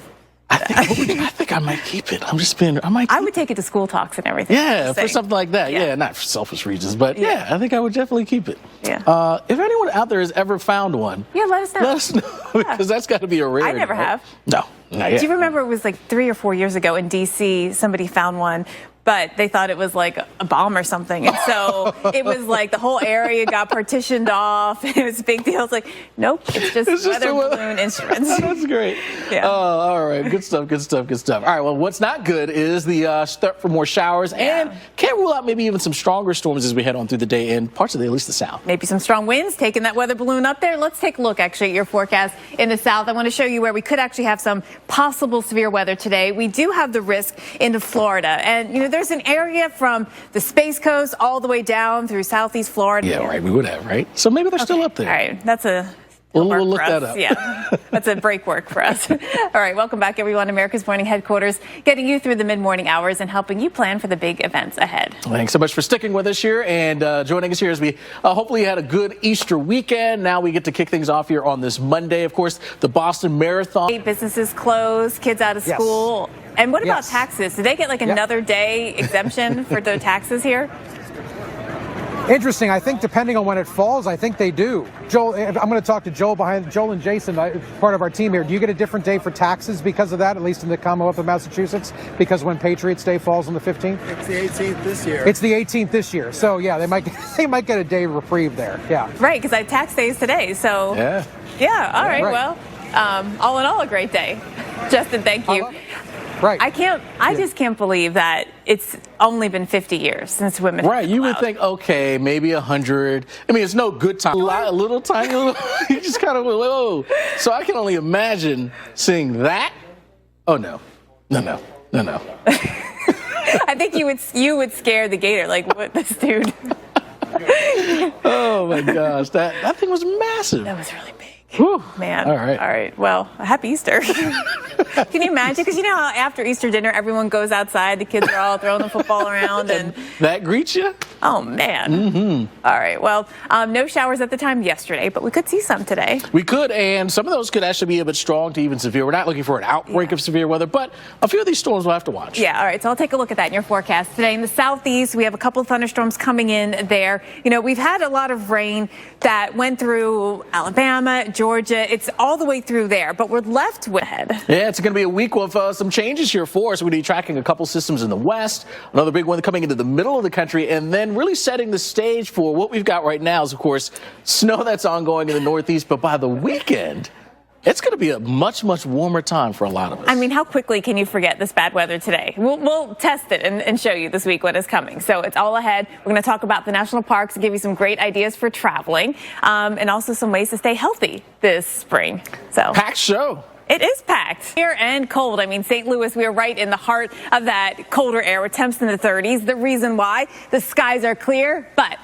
I think I might keep it. I would take it to school talks and everything. Yeah, for something like that. Yeah, not for selfish reasons, but yeah, I think I would definitely keep it. Yeah. If anyone out there has ever found one, let us know. Let us know, because that's got to be a rarity. I never have. No, not yet. Do you remember it was like 3 or 4 years ago in D.C., somebody found one, but they thought it was like a bomb or something. And so it was like the whole area got partitioned off. It was a big deal. It's like, nope, it's just weather balloon instruments. That's great. Yeah. Oh, all right. Good stuff. All right. Well, what's not good is the start for more showers, and can't rule out maybe even some stronger storms as we head on through the day in parts of at least the south. Maybe some strong winds taking that weather balloon up there. Let's take a look actually at your forecast in the south. I want to show you where we could actually have some possible severe weather today. We do have the risk into Florida, and you know, there's an area from the Space Coast all the way down through southeast Florida. Yeah, right. We would have, right? So maybe they're still up there. All right. That's a We'll look that up. Yeah, that's a break work for us. All right, welcome back, everyone. America's Morning Headquarters, getting you through the mid-morning hours and helping you plan for the big events ahead. Thanks so much for sticking with us here and joining us here as we hopefully had a good Easter weekend. Now we get to kick things off here on this Monday. Of course, the Boston Marathon. Businesses closed, kids out of school. And what about taxes? Did they get like another day exemption for their taxes here? Interesting. I think depending on when it falls, I think they do. Joel, I'm going to talk to Joel and Jason, part of our team here. Do you get a different day for taxes because of that, at least in the Commonwealth of Massachusetts? Because when Patriots Day falls on the 15th? It's the 18th this year. It's the 18th this year. So, yeah, they might get a day reprieve there. Yeah. Right, because tax day is today. So, yeah, all right. Well, all in all, a great day. Justin, thank you. Right. I just can't believe that it's only been 50 years since women. Right. You would think, okay, maybe 100. I mean, it's no good time. A little tiny, you just kind of whoa. So I can only imagine seeing that. Oh no. I think you would scare the gator. Like, what, this dude? Oh my gosh, that thing was massive. That was really big. Whew. Man. All right. All right. Well, happy Easter. Can you imagine? Because you know how after Easter dinner, everyone goes outside. The kids are all throwing the football around. And that greets you? Oh, man. All right. Well, no showers at the time yesterday, but we could see some today. We could, and some of those could actually be a bit strong to even severe. We're not looking for an outbreak of severe weather, but a few of these storms we'll have to watch. Yeah. All right. So I'll take a look at that in your forecast. Today in the southeast, we have a couple of thunderstorms coming in there. You know, we've had a lot of rain that went through Alabama, Georgia. It's all the way through there, but we're left with. Yeah, it's going to be a week with some changes here for us. We're going to be tracking a couple systems in the west, another big one coming into the middle of the country, and then really setting the stage for what we've got right now is, of course, snow that's ongoing in the northeast. But by the weekend, it's going to be a much, much warmer time for a lot of us. I mean, how quickly can you forget this bad weather today? We'll test it and show you this week what is coming. So it's all ahead. We're going to talk about the national parks and give you some great ideas for traveling and also some ways to stay healthy this spring. So packed show. It is packed. Here and cold. I mean, St. Louis, we are right in the heart of that colder air with temps in the 30s. The reason why, the skies are clear, but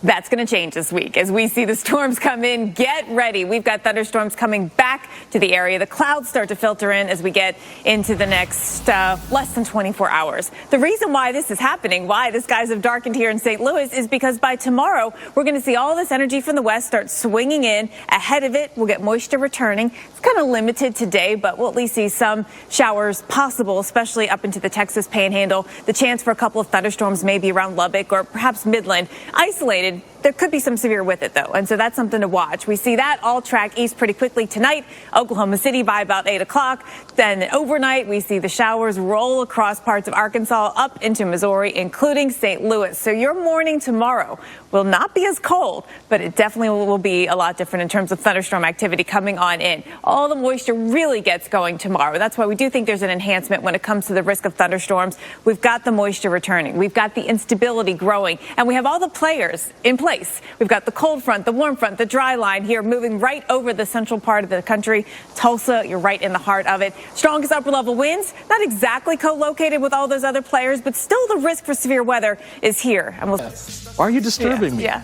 that's going to change this week as we see the storms come in. Get ready. We've got thunderstorms coming back to the area. The clouds start to filter in as we get into the next less than 24 hours. The reason why this is happening, why the skies have darkened here in St. Louis, is because by tomorrow, we're going to see all this energy from the west start swinging in. Ahead of it, we'll get moisture returning. It's kind of limited today, but we'll at least see some showers possible, especially up into the Texas Panhandle. The chance for a couple of thunderstorms maybe around Lubbock or perhaps Midland. Isolated. There could be some severe with it, though, and so that's something to watch. We see that all track east pretty quickly tonight. Oklahoma City by about 8 o'clock. Then overnight, we see the showers roll across parts of Arkansas up into Missouri, including St. Louis. So your morning tomorrow will not be as cold, but it definitely will be a lot different in terms of thunderstorm activity coming on in. All the moisture really gets going tomorrow. That's why we do think there's an enhancement when it comes to the risk of thunderstorms. We've got the moisture returning. We've got the instability growing, and we have all the players in place. We've got the cold front, the warm front, the dry line here moving right over the central part of the country. Tulsa, you're right in the heart of it. Strongest upper level winds, not exactly co-located with all those other players, but still the risk for severe weather is here. And why are you disturbing me? Yeah.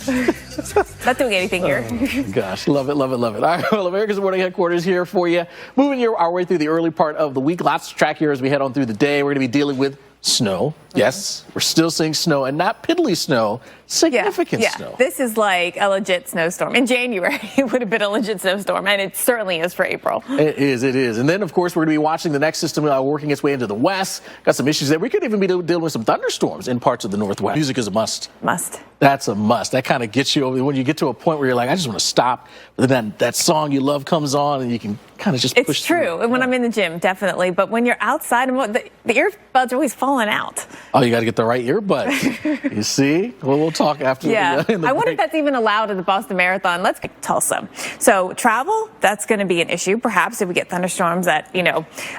Not doing anything here. Gosh, love it, love it, love it. All right, well, America's Morning Headquarters here for you. Moving our way through the early part of the week. Lots to track here as we head on through the day. We're going to be dealing with snow. Yes, we're still seeing snow, and not piddly snow, significant snow. This is like a legit snowstorm. In January, it would have been a legit snowstorm, and it certainly is for April. It is, it is. And then, of course, we're going to be watching the next system working its way into the west. Got some issues there. We could even be dealing with some thunderstorms in parts of the northwest. Music is a must. Must. That's a must. That kind of gets you over when you get to a point where you're like, I just want to stop. But then that song you love comes on, and you can kind of just push It's true. through. And when I'm in the gym, definitely. But when you're outside, the earbuds are always falling out. Oh, you got to get the right earbuds. You see? Well, we'll talk after. Yeah. In the I wonder break. if that's even allowed at the Boston Marathon. Let's get to Tulsa. So travel, that's going to be an issue, perhaps, if we get thunderstorms that,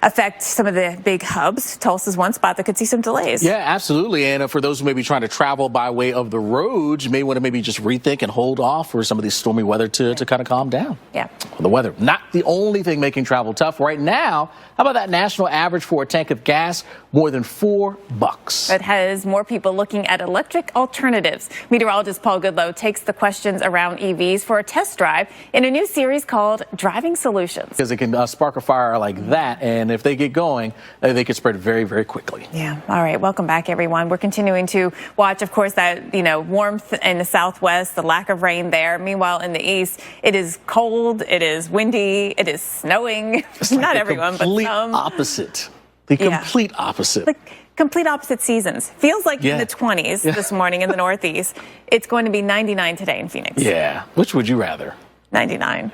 affect some of the big hubs. Tulsa's one spot that could see some delays. Yeah, absolutely. And for those who may be trying to travel by way of the roads, you may want to maybe just rethink and hold off for some of these stormy weather to kind of calm down. Yeah. The weather, not the only thing making travel tough right now. How about that national average for a tank of gas? More than $4. It has more people looking at electric alternatives. Meteorologist Paul Goodlow takes the questions around EVs for a test drive in a new series called Driving Solutions. Because it can spark a fire like that, and if they get going, they can spread very, very quickly. Yeah. All right. Welcome back, everyone. We're continuing to watch, of course, that, warmth in the southwest, the lack of rain there. Meanwhile, in the east, it is cold, it is windy, it is snowing. It's Not like everyone, but some. Opposite. The complete opposite. Like complete opposite seasons. Feels like in the 20s this morning in the Northeast. It's going to be 99 today in Phoenix. Yeah. Which would you rather? 99.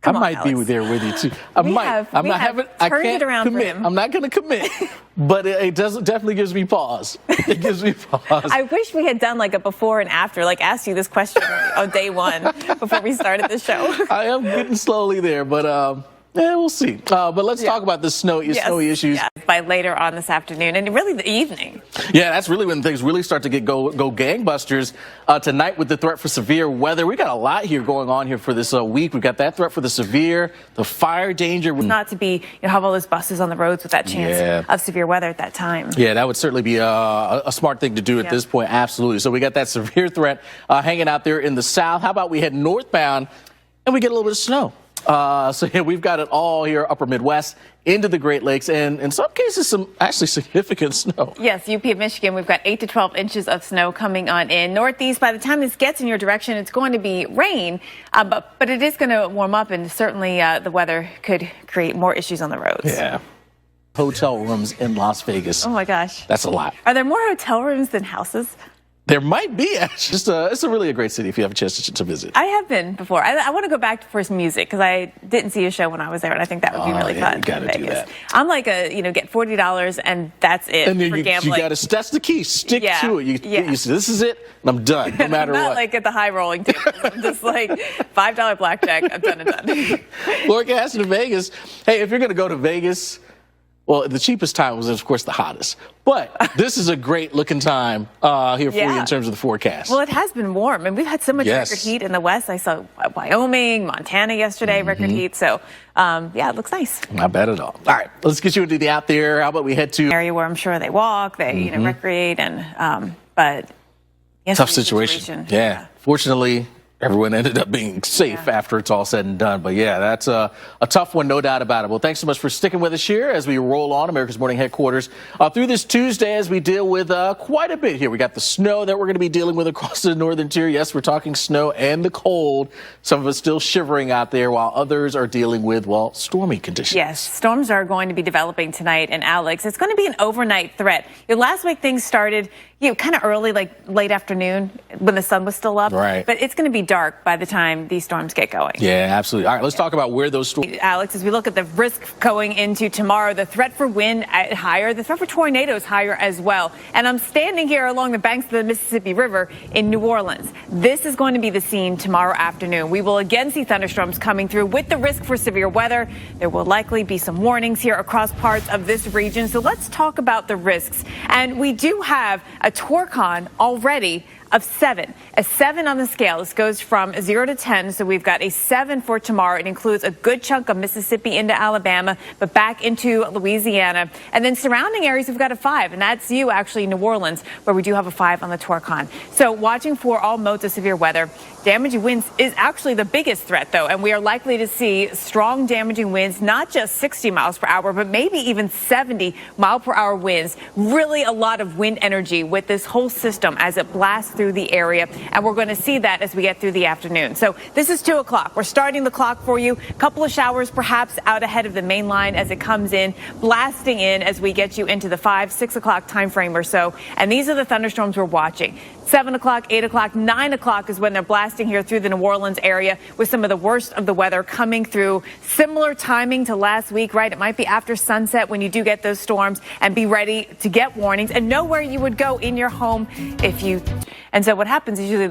I might be there with you too. I might. I'm not having. I can't commit. I'm not going to commit. But it definitely gives me pause. It gives me pause. I wish we had done like a before and after, like asked you this question on day one before we started the show. I am getting slowly there, but we'll see. But let's talk about the snowy issues. Yeah, by later on this afternoon and really the evening. Yeah, that's really when things really start to go gangbusters. Tonight with the threat for severe weather. We got a lot here going on here for this week. We've got that threat for the severe, the fire danger. Not to be, have all those buses on the roads with that chance of severe weather at that time. Yeah, that would certainly be a smart thing to do at this point. Absolutely. So we got that severe threat hanging out there in the south. How about we head northbound and we get a little bit of snow? So yeah, we've got it all here, upper Midwest, into the Great Lakes, and in some cases, some actually significant snow. Yes, UP of Michigan, we've got 8 to 12 inches of snow coming on in. Northeast, by the time this gets in your direction, it's going to be rain, but it is going to warm up, and certainly the weather could create more issues on the roads. Yeah. Hotel rooms in Las Vegas. Oh, my gosh. That's a lot. Are there more hotel rooms than houses? There might be. It's really a great city if you have a chance to visit. I have been before. I want to go back for some music because I didn't see a show when I was there, and I think that would be really fun. You got to do that. I'm like get $40 and that's it and for gambling. That's the key. Stick to it. You say, this is it, and I'm done, no matter I'm not what. like at the high rolling tables. I'm just like $5 blackjack. I'm done and done. Forecast in Vegas. Hey, if you're going to go to Vegas, Well, the cheapest time was, of course, the hottest. But this is a great looking time here for you in terms of the forecast. Well, it has been warm, and we've had so much record heat in the west. I saw Wyoming, Montana yesterday, record heat. So, yeah, it looks nice. Not bad at all. All right, let's get you into the out there. How about we head to area where I'm sure they walk, they recreate, and but tough situation. Yeah. Fortunately, everyone ended up being safe after it's all said and done. But yeah, that's a tough one, no doubt about it. Well, thanks so much for sticking with us here as we roll on America's Morning Headquarters through this Tuesday as we deal with quite a bit here. We got the snow that we're going to be dealing with across the northern tier. Yes, we're talking snow and the cold. Some of us still shivering out there while others are dealing with, well, stormy conditions. Yes, storms are going to be developing tonight. And Alex, it's going to be an overnight threat. Last week things started kind of early, like late afternoon when the sun was still up. Right. But it's going to be dark by the time these storms get going. Yeah, absolutely. All right, let's talk about where those storms... Alex, as we look at the risk going into tomorrow, the threat for wind higher, the threat for tornadoes higher as well. And I'm standing here along the banks of the Mississippi River in New Orleans. This is going to be the scene tomorrow afternoon. We will again see thunderstorms coming through with the risk for severe weather. There will likely be some warnings here across parts of this region. So let's talk about the risks. And we do have a Torcon already of 7. A 7 on the scale. This goes from 0 to 10, so we've got a 7 for tomorrow. It includes a good chunk of Mississippi into Alabama, but back into Louisiana. And then surrounding areas, we've got a 5, and that's you, actually, New Orleans, where we do have a 5 on the Torcon. So watching for all modes of severe weather. Damaging winds is actually the biggest threat, though, and we are likely to see strong damaging winds, not just 60 miles per hour, but maybe even 70 mile per hour winds. Really a lot of wind energy with this whole system as it blasts through the area, and we're going to see that as we get through the afternoon. So this is 2 o'clock. We're starting the clock for you. A couple of showers perhaps out ahead of the main line as it comes in, blasting in as we get you into the 5, 6 o'clock time frame or so. And these are the thunderstorms we're watching. 7 o'clock, 8 o'clock, 9 o'clock is when they're blasting here through the New Orleans area with some of the worst of the weather coming through. Similar timing to last week, right? It might be after sunset when you do get those storms, and be ready to get warnings and know where you would go in your home if you... And so what happens is usually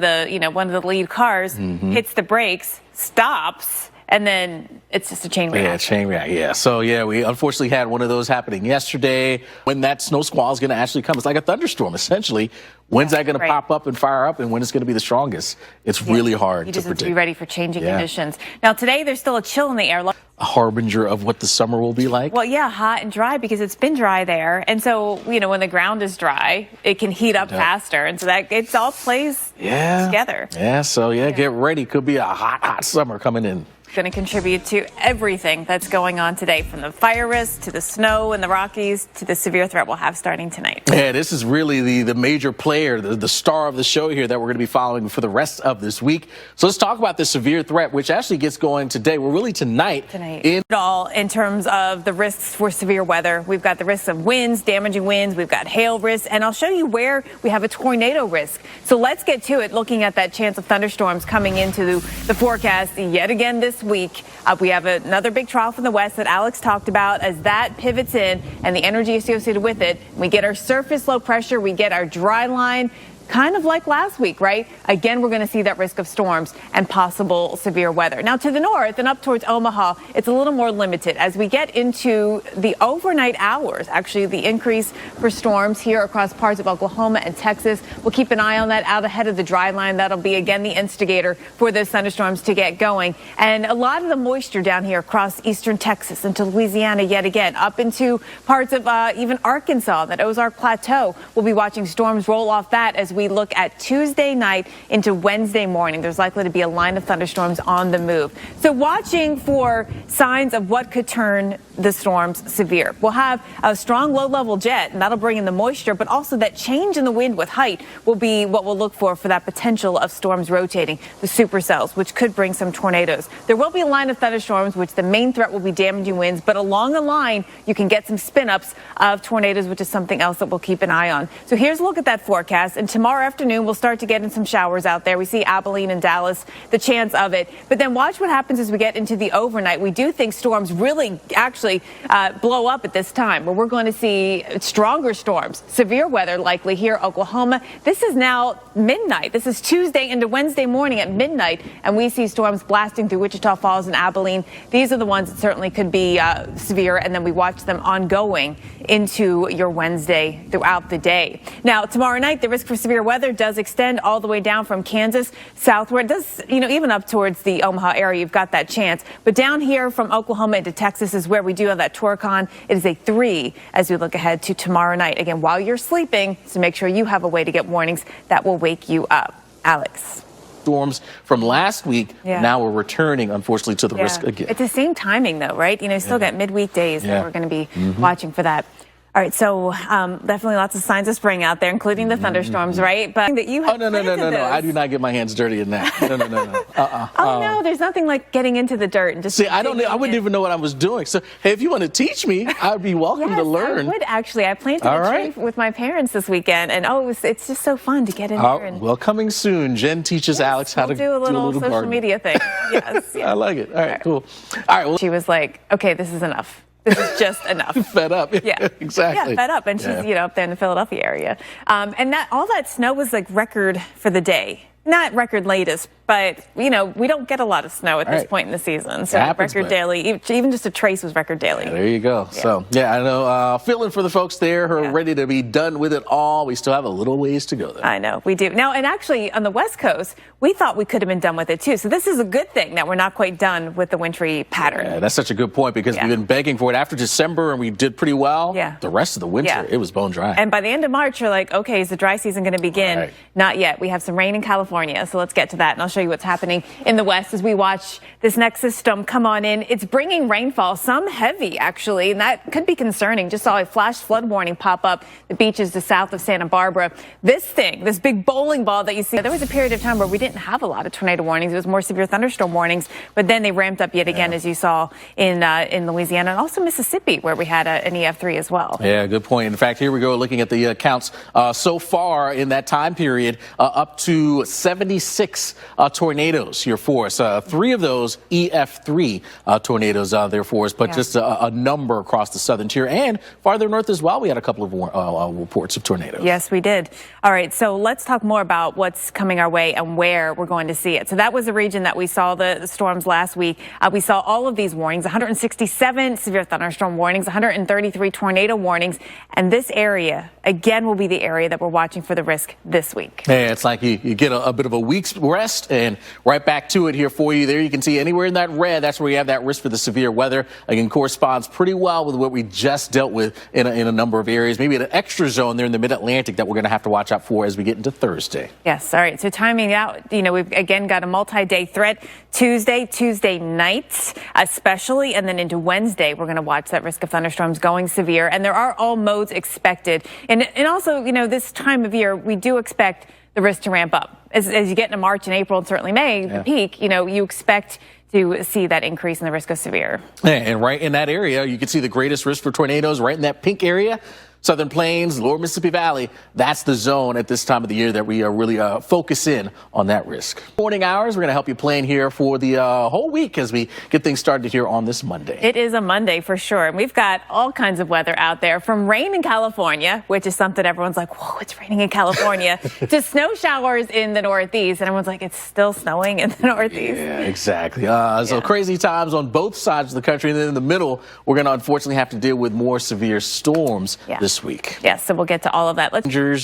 one of the lead cars hits the brakes, stops, and then it's just a chain reaction. Yeah, chain reaction. Yeah. So, yeah, we unfortunately had one of those happening yesterday. When that snow squall is going to actually come, it's like a thunderstorm, essentially. When's that going to pop up and fire up, and when it's going to be the strongest? It's really hard to predict. You just have to be ready for changing conditions. Now, today, there's still a chill in the air. A harbinger of what the summer will be like? Well, yeah, hot and dry because it's been dry there. And so, when the ground is dry, it can heat up faster. And so that it all plays together. Yeah, so, get ready. Could be a hot summer coming in. Going to contribute to everything that's going on today, from the fire risk to the snow in the Rockies to the severe threat we'll have starting tonight. Yeah, this is really the major player, the star of the show here that we're going to be following for the rest of this week. So let's talk about the severe threat, which actually gets going today. We're really tonight. In terms of the risks for severe weather, we've got the risks of winds, damaging winds, we've got hail risks, and I'll show you where we have a tornado risk. So let's get to it, looking at that chance of thunderstorms coming into the forecast yet again this week. We have another big trough in the west that Alex talked about. As that pivots in and the energy associated with it, we get our surface low pressure, we get our dry line, kind of like last week, right? Again, we're going to see that risk of storms and possible severe weather. Now, to the north and up towards Omaha, it's a little more limited. As we get into the overnight hours, actually, the increase for storms here across parts of Oklahoma and Texas, we'll keep an eye on that out ahead of the dry line. That'll be, again, the instigator for those thunderstorms to get going. And a lot of the moisture down here across eastern Texas into Louisiana yet again, up into parts of even Arkansas, that Ozark Plateau. We'll be watching storms roll off that as we look at Tuesday night into Wednesday morning. There's likely to be a line of thunderstorms on the move. So watching for signs of what could turn the storms severe. We'll have a strong low-level jet, and that'll bring in the moisture, but also that change in the wind with height will be what we'll look for that potential of storms rotating, the supercells, which could bring some tornadoes. There will be a line of thunderstorms, which the main threat will be damaging winds, but along the line, you can get some spin-ups of tornadoes, which is something else that we'll keep an eye on. So here's a look at that forecast, and tomorrow tomorrow afternoon, we'll start to get in some showers out there. We see Abilene and Dallas, the chance of it. But then watch what happens as we get into the overnight. We do think storms really actually blow up at this time, where we're going to see stronger storms, severe weather likely here, Oklahoma. This is now midnight. This is Tuesday into Wednesday morning at midnight, and we see storms blasting through Wichita Falls and Abilene. These are the ones that certainly could be severe, and then we watch them ongoing into your Wednesday throughout the day. Now, tomorrow night, the risk for severe weather does extend all the way down from Kansas southward. It does, even up towards the Omaha area, you've got that chance. But down here from Oklahoma into Texas is where we do have that Torcon. It is a 3 as we look ahead to tomorrow night. Again, while you're sleeping, so make sure you have a way to get warnings that will wake you up. Alex. Storms from last week. Now we're returning, unfortunately, to the risk again. It's the same timing, though, right? You still got midweek days that we're going to be watching for that. All right, so definitely lots of signs of spring out there, including the thunderstorms, right? But that you have no. I do not get my hands dirty in that. No. Oh, no, there's nothing like getting into the dirt and just see. I wouldn't even know what I was doing. So, hey, if you want to teach me, I'd be welcome to learn. I would actually. I planted a tree with my parents this weekend, and it's just all fun to get in there. And well, coming soon, Jen teaches Alex how to do a little social garden. media thing. Yes. I like it. All right, cool. All right. Well, she was like, "Okay, this is enough. This is just enough." Fed up. Yeah, exactly. Yeah, fed up. And she's, up there in the Philadelphia area. And all that snow was like record for the day. Not record latest, but, we don't get a lot of snow at this point in the season. So record daily, even just a trace was record daily. There you go. Yeah. So, I know, feeling for the folks there who are ready to be done with it all. We still have a little ways to go, though. I know, we do. Now, and actually, on the West Coast, we thought we could have been done with it, too. So this is a good thing that we're not quite done with the wintry pattern. Yeah, that's such a good point, because we've been begging for it after December, and we did pretty well. Yeah. The rest of the winter, it was bone dry. And by the end of March, you're like, okay, is the dry season going to begin? Right. Not yet. We have some rain in California, so let's get to that, and I'll show you what's happening in the West as we watch this next system come on in. It's bringing rainfall, some heavy, actually, and that could be concerning. Just saw a flash flood warning pop up the beaches to south of Santa Barbara. This big bowling ball that you see, there was a period of time where we didn't have a lot of tornado warnings. It was more severe thunderstorm warnings, but then they ramped up yet again, as you saw in Louisiana and also Mississippi, where we had an EF3 as well. Yeah, good point. In fact, here we go looking at the counts so far in that time period, up to 76 tornadoes here for us. 3 of those EF3 tornadoes there for us, but just a number across the southern tier and farther north as well. We had a couple of reports of tornadoes. Yes, we did. All right, so let's talk more about what's coming our way and where we're going to see it. So that was the region that we saw the storms last week. We saw all of these warnings, 167 severe thunderstorm warnings, 133 tornado warnings, and this area, again, will be the area that we're watching for the risk this week. Yeah, it's like you get a bit of a week's rest and right back to it here for you. There you can see anywhere in that red, that's where we have that risk for the severe weather. Again, corresponds pretty well with what we just dealt with in a number of areas. Maybe an extra zone there in the mid-Atlantic that we're going to have to watch out for as we get into Thursday. Yes, all right. So timing out, we've again got a multi-day threat. Tuesday nights especially, and then into Wednesday, we're going to watch that risk of thunderstorms going severe. And there are all modes expected. And also, this time of year, we do expect the risk to ramp up. As you get into March and April and certainly May, the peak, you expect to see that increase in the risk of severe. And right in that area, you can see the greatest risk for tornadoes right in that pink area. Southern Plains, Lower Mississippi Valley, that's the zone at this time of the year that we really focus in on that risk. Morning hours, we're going to help you plan here for the whole week as we get things started here on this Monday. It is a Monday for sure. And we've got all kinds of weather out there, from rain in California, which is something everyone's like, whoa, it's raining in California, to snow showers in the Northeast. And everyone's like, it's still snowing in the Northeast. Yeah, exactly. So crazy times on both sides of the country. And then in the middle, we're going to unfortunately have to deal with more severe storms this week. Yes, so we'll get to all of that.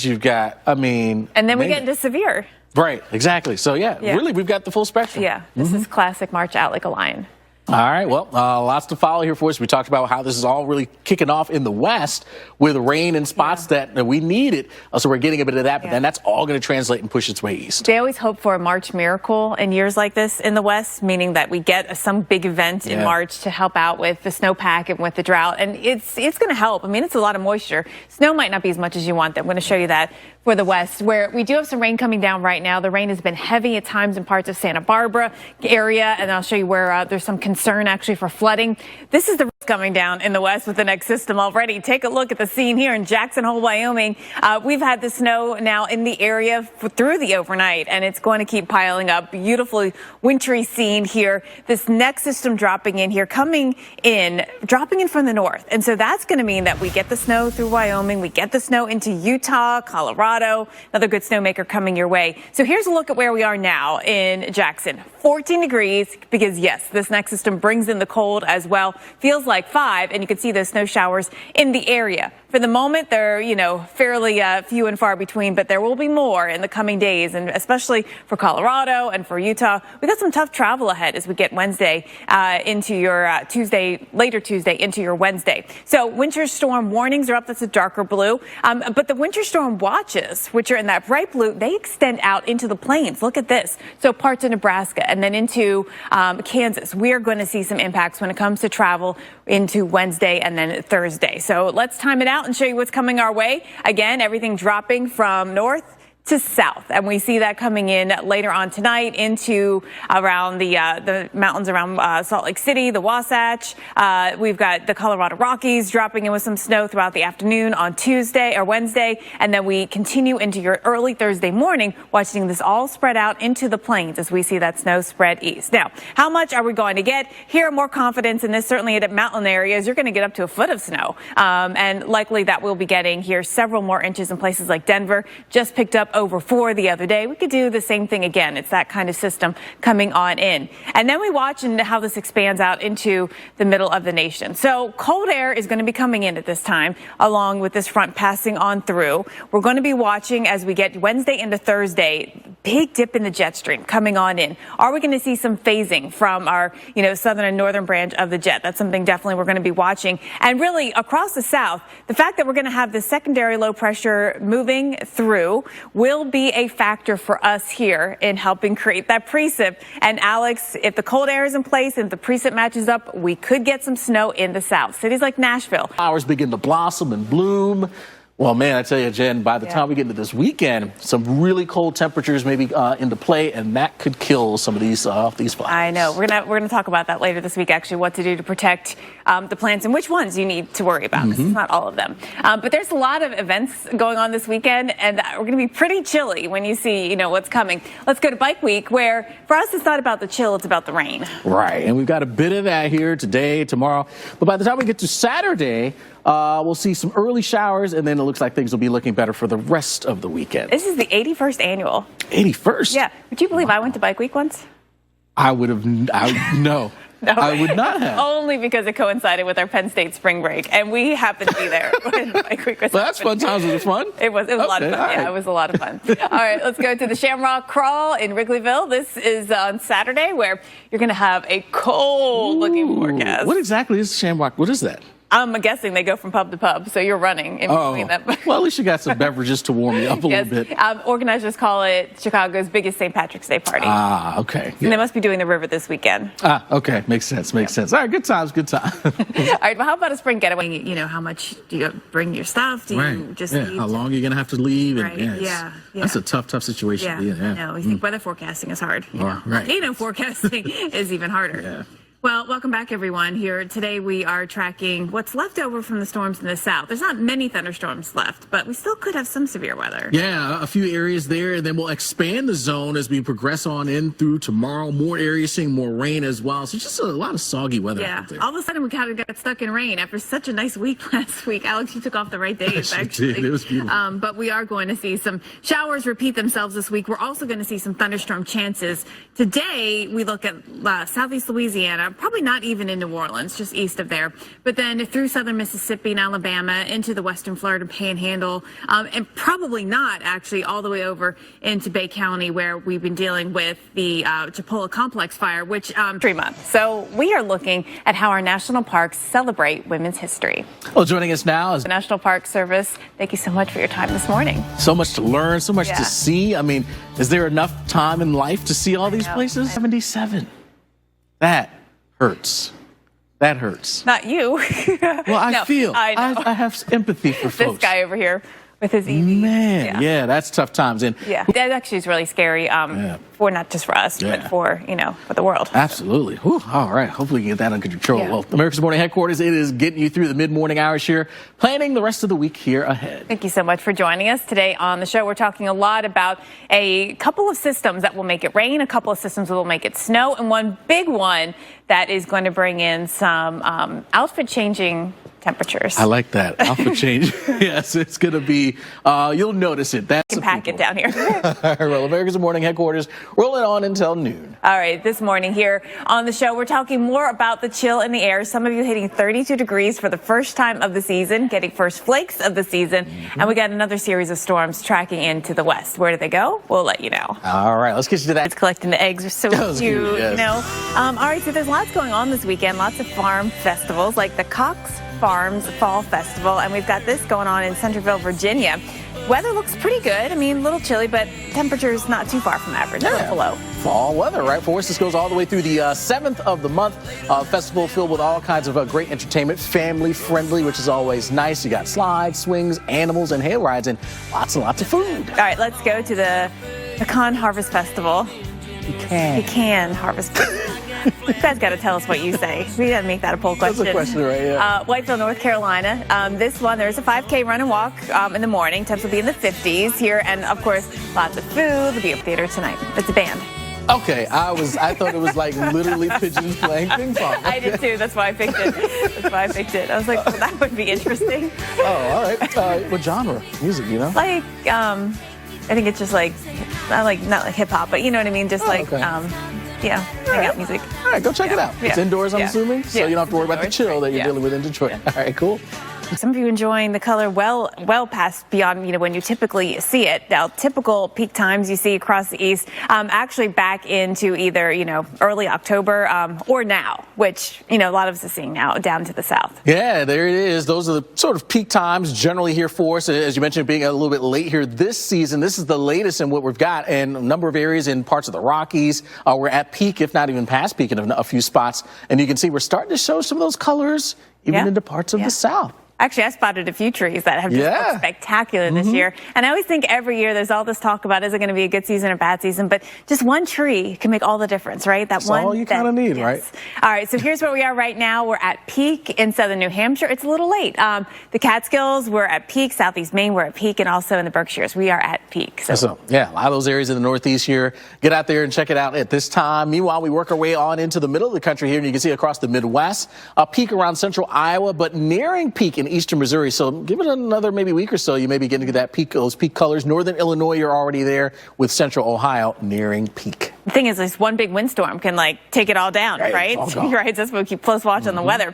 You've got, and then we get into severe. Right, exactly. So, really, we've got the full spectrum. Yeah, this is classic March out like a lion. All right, well, lots to follow here for us. We talked about how this is all really kicking off in the West with rain in spots that we needed. So we're getting a bit of that, but then that's all going to translate and push its way east. They always hope for a March miracle in years like this in the West, meaning that we get some big event in March to help out with the snowpack and with the drought. And it's going to help. It's a lot of moisture. Snow might not be as much as you want. I'm going to show you that for the West, where we do have some rain coming down right now. The rain has been heavy at times in parts of Santa Barbara area, and I'll show you where there's some concern actually for flooding. This is the Coming down in the west with the next system already. Take a look at the scene here in Jackson Hole, Wyoming. We've had the snow now in the area through the overnight, and it's going to keep piling up. Beautifully wintry scene here. This next system dropping in here, dropping in from the north. And so that's going to mean that we get the snow through Wyoming. We get the snow into Utah, Colorado. Another good snowmaker coming your way. So here's a look at where we are now in Jackson. 14 degrees because, yes, this next system brings in the cold as well. Feels like 5, and you can see those snow showers in the area. For the moment, they're, fairly few and far between, but there will be more in the coming days, and especially for Colorado and for Utah. We got some tough travel ahead as we get Wednesday into your later Tuesday into your Wednesday. So winter storm warnings are up. That's a darker blue. But the winter storm watches, which are in that bright blue, they extend out into the plains. Look at this. So parts of Nebraska and then into Kansas. We are going to see some impacts when it comes to travel into Wednesday and then Thursday. So let's time it out and show you what's coming our way. Again, everything dropping from north to south, and we see that coming in later on tonight into around the mountains around Salt Lake City, the Wasatch. We've got the Colorado Rockies dropping in with some snow throughout the afternoon on Tuesday or Wednesday, and then we continue into your early Thursday morning, watching this all spread out into the plains as we see that snow spread east. Now, how much are we going to get? Here, more confidence in this. Certainly at mountain areas, you're going to get up to a foot of snow, and likely that we'll be getting here several more inches in places like Denver. Just picked up over 4 the other day. We could do the same thing again. It's that kind of system coming on in. And then we watch and how this expands out into the middle of the nation. So cold air is going to be coming in at this time, along with this front passing on through. We're going to be watching as we get Wednesday into Thursday, big dip in the jet stream coming on in. Are we going to see some phasing from our, southern and northern branch of the jet? That's something definitely we're going to be watching. And really across the south, the fact that we're going to have the secondary low pressure moving through will be a factor for us here in helping create that precip. And Alex, if the cold air is in place and the precip matches up, we could get some snow in the south. Cities like Nashville. Flowers begin to blossom and bloom. Well, man, I tell you, Jen, by the time we get into this weekend, some really cold temperatures may be into play, and that could kill some of these flowers. I know. We're gonna talk about that later this week, actually, what to do to protect the plants and which ones you need to worry about. It's not all of them. But there's a lot of events going on this weekend, and we're going to be pretty chilly when you see, what's coming. Let's go to Bike Week, where for us, it's not about the chill, it's about the rain. Right, and we've got a bit of that here today, tomorrow. But by the time we get to Saturday, we'll see some early showers, and then it looks like things will be looking better for the rest of the weekend. This is the 81st annual. 81st? Yeah. Would you believe I went to Bike Week once? I would have, no. No. I would not have. Only because it coincided with our Penn State spring break, and we happened to be there when Bike Week was Well, that's fun times. Was it fun? It was a lot of fun. Right. Yeah, it was a lot of fun. All right, let's go to the Shamrock Crawl in Wrigleyville. This is on Saturday, where you're going to have a cold-looking forecast. What exactly is Shamrock? What is that? I'm guessing they go from pub to pub, so you're running in between them. Well, at least you got some beverages to warm you up a little bit. Organizers call it Chicago's biggest St. Patrick's Day party. Ah, okay. And they must be doing the river this weekend. Ah, okay. Makes sense. Makes sense. All right, good times, good times. All right, well, how about a spring getaway? How much do you bring your stuff? Do you just leave? How long are you going to have to leave? And, Right. Yeah. That's a tough situation. Yeah. I know. You think weather forecasting is hard. Right. Forecasting is even harder. Yeah. Well, welcome back, everyone. Here today, we are tracking what's left over from the storms in the south. There's not many thunderstorms left, but we still could have some severe weather. Yeah, a few areas there, and then we'll expand the zone as we progress on in through tomorrow. More areas seeing more rain as well. So just a lot of soggy weather out there. All of a sudden, we kind of got stuck in rain after such a nice week last week. Alex, you took off the right days, actually. Did. It was beautiful. But we are going to see some showers repeat themselves this week. We're also going to see some thunderstorm chances. Today, we look at southeast Louisiana, probably not even in New Orleans, just east of there. But then through southern Mississippi and Alabama into the western Florida Panhandle, and probably not actually all the way over into Bay County, where we've been dealing with the Chipola Complex fire, which 3 months. So we are looking at how our national parks celebrate women's history. Well, joining us now is The National Park Service. Thank you so much for your time this morning. so much to learn, so much to see. I mean, is there enough time in life to see all these places? 77. That hurts. That hurts. Not you. Well, I No, feel. I know. I have empathy for folks. This guy over here. with his EV. Man, yeah, that's tough times. And yeah, that actually is really scary for not just for us, but for, for the world. Absolutely. Whew, all right. Hopefully we can get that under control. Yeah. Well, America's Morning Headquarters, it is getting you through the mid-morning hours here, planning the rest of the week here ahead. Thank you so much for joining us today on the show. We're talking a lot about a couple of systems that will make it rain, a couple of systems that will make it snow, and one big one that is going to bring in some outfit-changing temperatures. I like that. Alpha change. Yes, it's going to be, you'll notice it. That's You can pack it down here. All right, well, America's Morning Headquarters rolling on until noon. All right, this morning here on the show, we're talking more about the chill in the air. Some of you hitting 32 degrees for the first time of the season, getting first flakes of the season. And we got another series of storms tracking into the west. Where do they go? We'll let you know. All right, let's get you to that. It's collecting the eggs are so That cute, was cute, yes. All right, so there's lots going on this weekend, lots of farm festivals like the Cox Farms Fall Festival, and we've got this going on in Centerville, Virginia. Weather looks pretty good. I mean, a little chilly, but temperature's not too far from average, a little below. Fall weather, right? For us, this goes all the way through the 7th of the month. Festival filled with all kinds of great entertainment, family friendly, which is always nice. You got slides, swings, animals, and hail rides, and lots of food. All right, let's go to the Pecan Harvest Festival. Pecan Harvest Festival. You guys got to tell us what you say. We got to make that a poll question. That's a question, right? Yeah. Whiteville, North Carolina. This one, there's a 5K run and walk in the morning. Temps will be in the 50s here. And, of course, lots of food. There'll be a theater tonight. It's a band. Okay, I thought it was like literally pigeons playing ping pong. Okay. I did, too. That's why I picked it. I was like, well, that would be interesting. Oh, all right. What genre? Music, you know? Like, I think it's just like, not like hip-hop, but you know what I mean? Just okay. Yeah, hangout music. All right, go check it out. Yeah. It's indoors, I'm assuming, so you don't have to worry about the chill that you're Yeah. dealing with in Detroit. All right, cool. Some of you enjoying the color well past beyond when you typically see it. Now, typical peak times you see across the east, actually back into either early October or now, which a lot of us are seeing now down to the south. Yeah, there it is. Those are the sort of peak times generally here for us. As you mentioned, being a little bit late here this season. This is the latest in what we've got, and a number of areas in parts of the Rockies. We're at peak, if not even past peak in a few spots, and you can see we're starting to show some of those colors even into parts of the south. Actually, I spotted a few trees that have just looked spectacular this year. And I always think every year there's all this talk about, is it going to be a good season or bad season? But just one tree can make all the difference, right? That's all you kind of need, right? All right, so here's where we are right now. We're at peak in southern New Hampshire. It's a little late. The Catskills, we're at peak. Southeast Maine, we're at peak. And also in the Berkshires, we are at peak. So yeah, a lot of those areas in the Northeast here. Get out there and check it out at this time. Meanwhile, we work our way on into the middle of the country here, and you can see across the Midwest, a peak around central Iowa, but nearing peak in eastern Missouri. So give it another maybe week or so. You may be getting to that peak, those peak colors. Northern Illinois, you're already there, with central Ohio nearing peak. The thing is, this one big windstorm can take it all down, right? Right. That's why we keep close watch on the weather.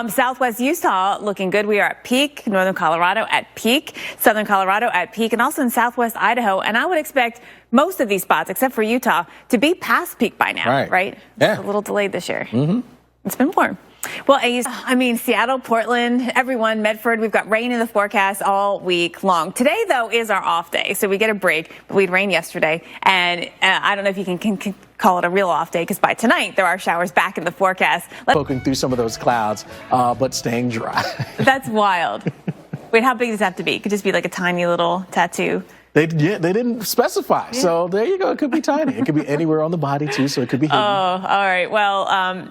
Southwest Utah looking good. We are at peak. Northern Colorado at peak. Southern Colorado at peak, and also in Southwest Idaho. And I would expect most of these spots, except for Utah, to be past peak by now, right? Yeah. It's a little delayed this year. It's been warm. Well, Seattle, Portland, everyone, Medford, we've got rain in the forecast all week long. Today, though, is our off day, so we get a break. But we had rain yesterday, and I don't know if you can call it a real off day, because by tonight, there are showers back in the forecast. Poking through some of those clouds, but staying dry. That's wild. Wait, how big does it have to be? It could just be like a tiny little tattoo. They didn't specify, so there you go. It could be tiny. It could be anywhere on the body, too, so it could be hidden. Oh, all right. Well,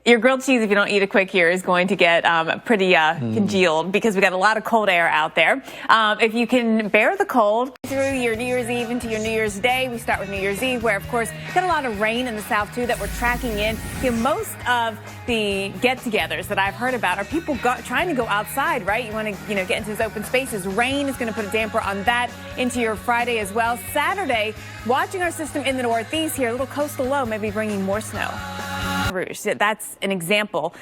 your grilled cheese, if you don't eat it quick here, is going to get pretty congealed, because we got a lot of cold air out there. If you can bear the cold through your New Year's Eve into your New Year's Day, we start with New Year's Eve, where, of course, got a lot of rain in the south, too, that we're tracking in. Most of the get-togethers that I've heard about are people trying to go outside, right? You want to, get into those open spaces. Rain is going to put a damper on that into your Friday as well. Saturday, watching our system in the Northeast here, a little coastal low, maybe bringing more snow. That's an example,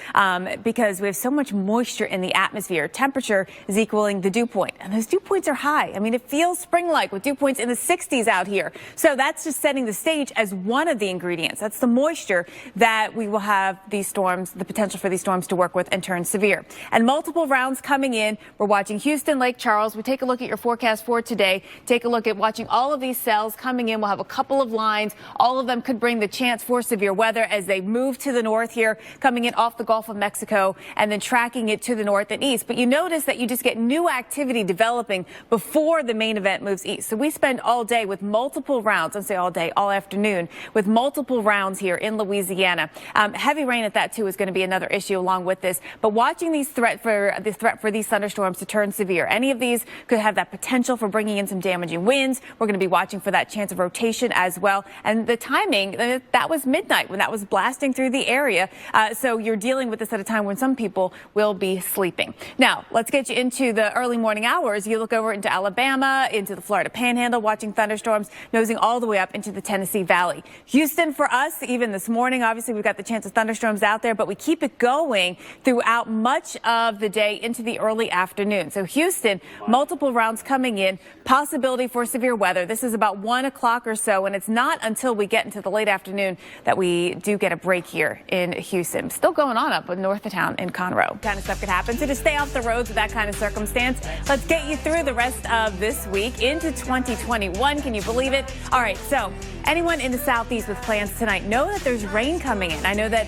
because we have so much moisture in the atmosphere. Temperature is equaling the dew point, and those dew points are high. I mean, it feels spring-like with dew points in the 60s out here. So that's just setting the stage as one of the ingredients. That's the moisture that we will have these storms, the potential for these storms to work with and turn severe. And multiple rounds coming in. We're watching Houston, Lake Charles. We take a look at your forecast for today. Take a look at watching all of these cells coming in. We'll have a couple of lines. All of them could bring the chance for severe weather as they move to the north here, coming in off the Gulf of Mexico and then tracking it to the north and east. But you notice that you just get new activity developing before the main event moves east. So we spend all day with multiple rounds, I'd say all day, all afternoon, with multiple rounds here in Louisiana. Heavy rain at that, too, is going to be another issue along with this. But watching these threat for these thunderstorms to turn severe. Any of these could have that potential for bringing in some damaging winds. We're going to be watching for that chance of rotation as well. And the timing, that was midnight when that was blasting through the area. So you're dealing with this at a time when some people will be sleeping. Now, let's get you into the early morning hours. You look over into Alabama, into the Florida Panhandle, watching thunderstorms nosing all the way up into the Tennessee Valley. Houston, for us, even this morning, obviously we've got the chance of thunderstorms out there, but we keep it going throughout much of the day into the early afternoon. So Houston, multiple rounds coming in, possibility for severe weather. This is about 1 o'clock or so, and it's not until we get into the late afternoon that we do get a break here in Houston. Still going on up north of town in Conroe. Kind of stuff could happen. So to stay off the roads with that kind of circumstance, let's get you through the rest of this week into 2021. Can you believe it? All right, so anyone in the southeast with plans tonight, know that there's rain coming in. I know that,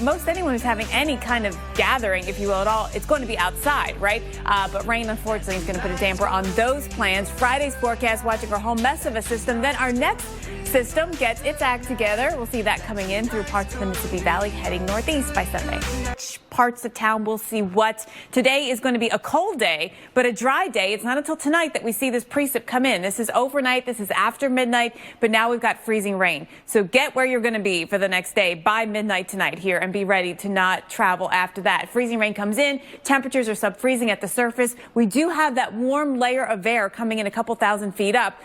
most anyone who's having any kind of gathering, if you will, at all, it's going to be outside, right? But rain, unfortunately, is going to put a damper on those plans. Friday's forecast, watching for a whole mess of a system. Then our next system gets its act together. We'll see that coming in through parts of the Mississippi Valley, heading northeast by Sunday. Parts of town will see what today is going to be a cold day, but a dry day. It's not until tonight that we see this precip come in. This is overnight. This is after midnight, but now we've got freezing rain. So get where you're going to be for the next day by midnight tonight here and be ready to not travel after that. Freezing rain comes in. Temperatures are sub-freezing at the surface. We do have that warm layer of air coming in a couple thousand feet up.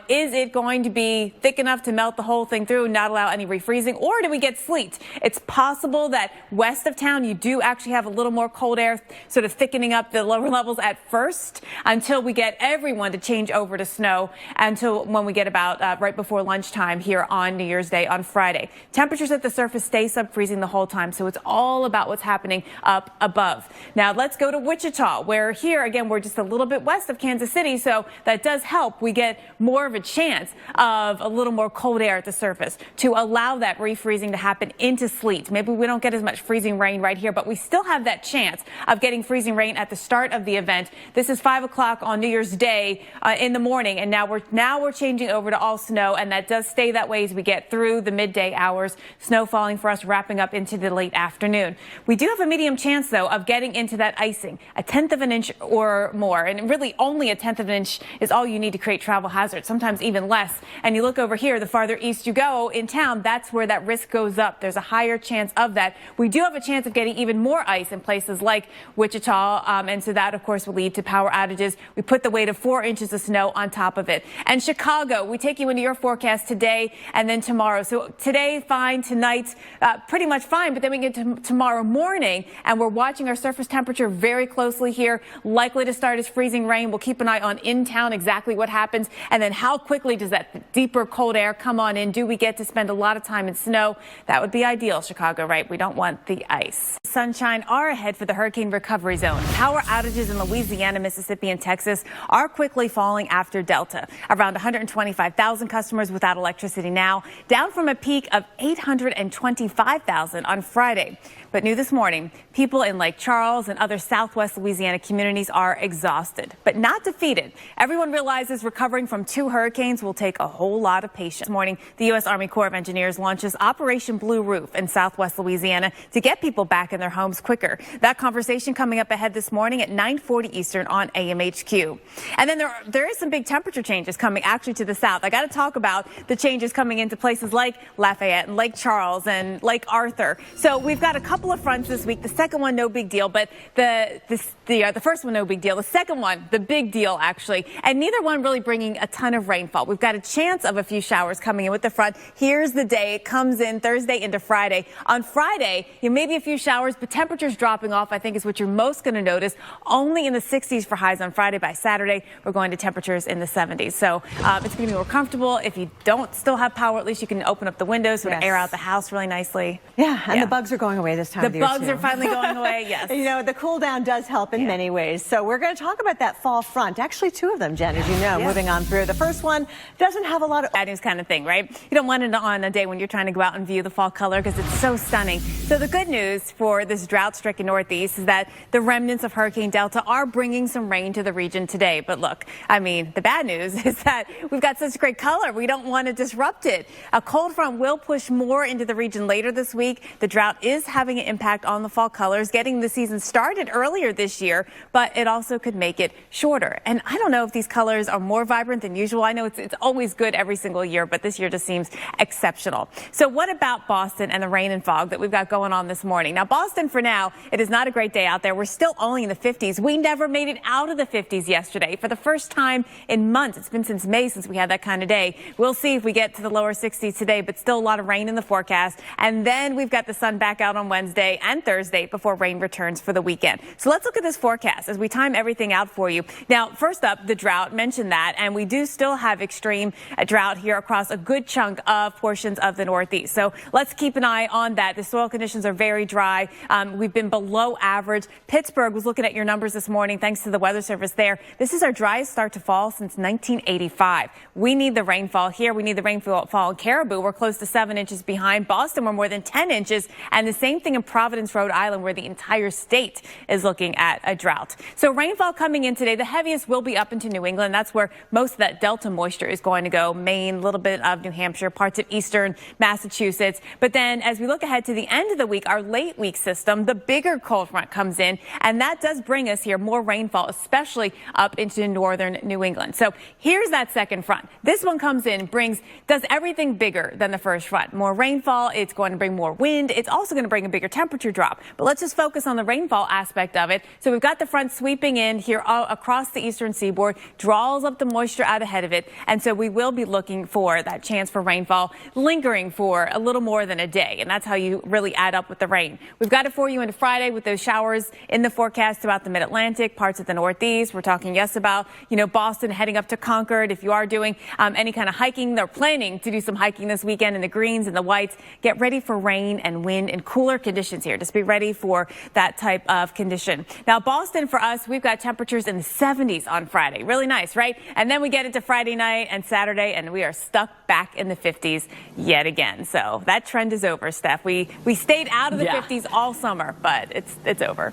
Is it going to be thick enough to melt the whole thing through and not allow any refreezing, or do we get sleet? It's possible that west of town you do actually have a little more cold air sort of thickening up the lower levels at first until we get everyone to change over to snow until when we get about right before lunchtime here on New Year's Day on Friday. Temperatures at the surface stay sub-freezing the whole time, so it's all about what's happening up above. Now let's go to Wichita, where here again we're just a little bit west of Kansas City, so that does help. We get more of a chance of a little more cold air at the surface to allow that refreezing to happen into sleet. Maybe we don't get as much freezing rain right here, but we still have that chance of getting freezing rain at the start of the event. This is 5 o'clock on New Year's Day in the morning, and now we're changing over to all snow, and that does stay that way as we get through the midday hours. Snow falling for us, wrapping up into the late afternoon. We do have a medium chance, though, of getting into that icing, 1/10 of an inch or more, and really only 1/10 of an inch is all you need to create travel hazards, sometimes even less. And you look over here, the farther east you go in town, that's where that risk goes up. There's a higher chance of that. We do have a chance of getting even more ice in places like Wichita, and so that, of course, will lead to power outages. We put the weight of 4 inches of snow on top of it. And Chicago, we take you into your forecast today and then tomorrow. So today, fine. Tonight, pretty much fine. But then we get to tomorrow morning, and we're watching our surface temperature very closely here. Likely to start as freezing rain. We'll keep an eye on in town exactly what happens. And then how quickly does that deeper cold air come on in? Do we get to spend a lot of time in snow? That would be ideal, Chicago, right? We don't want the ice. Sunshine are ahead for the hurricane recovery zone. Power outages in Louisiana, Mississippi, and Texas are quickly falling after Delta. Around 125,000 customers without electricity now, down from a peak of 825,000 on Friday. But new this morning, people in Lake Charles and other southwest Louisiana communities are exhausted, but not defeated. Everyone realizes recovering from 2 hurricanes will take a whole lot of patience. This morning, the U.S. Army Corps of Engineers launches Operation Blue Roof in southwest Louisiana to get people back in their homes quicker. That conversation coming up ahead this morning at 9:40 Eastern on AMHQ. And then there is some big temperature changes coming actually to the south. I got to talk about the changes coming into places like Lafayette and Lake Charles and Lake Arthur. So we've got a couple of fronts this week. The second one, no big deal, but the first one, no big deal. The second one, the big deal, actually. And neither one really bringing a ton of rainfall. We've got a chance of a few showers coming in with the front. Here's the day. It comes in Thursday into Friday. On Friday, maybe a few showers showers, but temperatures dropping off, I think, is what you're most going to notice. Only in the 60s for highs on Friday. By Saturday, we're going to temperatures in the 70s. So it's going to be more comfortable. If you don't still have power, at least you can open up the windows so to air out the house really nicely. Yeah, and the bugs are going away this time of the year, The bugs are finally going away, yes. You know, the cool down does help in many ways. So we're going to talk about that fall front. Actually, two of them, Jen, as you know, moving on through. The first one doesn't have a lot of bad news kind of thing, right? You don't want it on a day when you're trying to go out and view the fall color because it's so stunning. So the good news for this drought-stricken Northeast is that the remnants of Hurricane Delta are bringing some rain to the region today. But look, I mean, the bad news is that we've got such great color. We don't want to disrupt it. A cold front will push more into the region later this week. The drought is having an impact on the fall colors, getting the season started earlier this year, but it also could make it shorter. And I don't know if these colors are more vibrant than usual. I know it's always good every single year, but this year just seems exceptional. So what about Boston and the rain and fog that we've got going on this morning? Now, Boston, for now, it is not a great day out there. We're still only in the 50s. We never made it out of the 50s yesterday for the first time in months. It's been since May since we had that kind of day. We'll see if we get to the lower 60s today, but still a lot of rain in the forecast. And then we've got the sun back out on Wednesday and Thursday before rain returns for the weekend. So let's look at this forecast as we time everything out for you. Now, first up, the drought, mentioned that, and we do still have extreme drought here across a good chunk of portions of the Northeast. So let's keep an eye on that. The soil conditions are very dry. We've been below average. Pittsburgh was looking at your numbers this morning, thanks to the Weather Service there. This is our driest start to fall since 1985. We need the rainfall here. We need the rainfall in Caribou. We're close to 7 inches behind. Boston, we're more than 10 inches. And the same thing in Providence, Rhode Island, where the entire state is looking at a drought. So rainfall coming in today. The heaviest will be up into New England. That's where most of that Delta moisture is going to go. Maine, a little bit of New Hampshire, parts of eastern Massachusetts. But then as we look ahead to the end of the week, our late week system, the bigger cold front comes in, and that does bring us here more rainfall, especially up into northern New England. So here's that second front. This one comes in, does everything bigger than the first front. More rainfall, it's going to bring more wind. It's also going to bring a bigger temperature drop. But let's just focus on the rainfall aspect of it. So we've got the front sweeping in here across the eastern seaboard, draws up the moisture out ahead of it. And so we will be looking for that chance for rainfall lingering for a little more than a day. And that's how you really add up with the rain. We've got it for you into Friday with those showers in the forecast throughout the mid-Atlantic, parts of the Northeast. We're talking, yes, about, Boston heading up to Concord. If you are doing any kind of hiking, they're planning to do some hiking this weekend in the greens and the whites. Get ready for rain and wind and cooler conditions here. Just be ready for that type of condition. Now, Boston, for us, we've got temperatures in the 70s on Friday. Really nice, right? And then we get into Friday night and Saturday, and we are stuck back in the 50s yet again. So that trend is over, Steph. We stayed out of the 50s all summer, but it's over.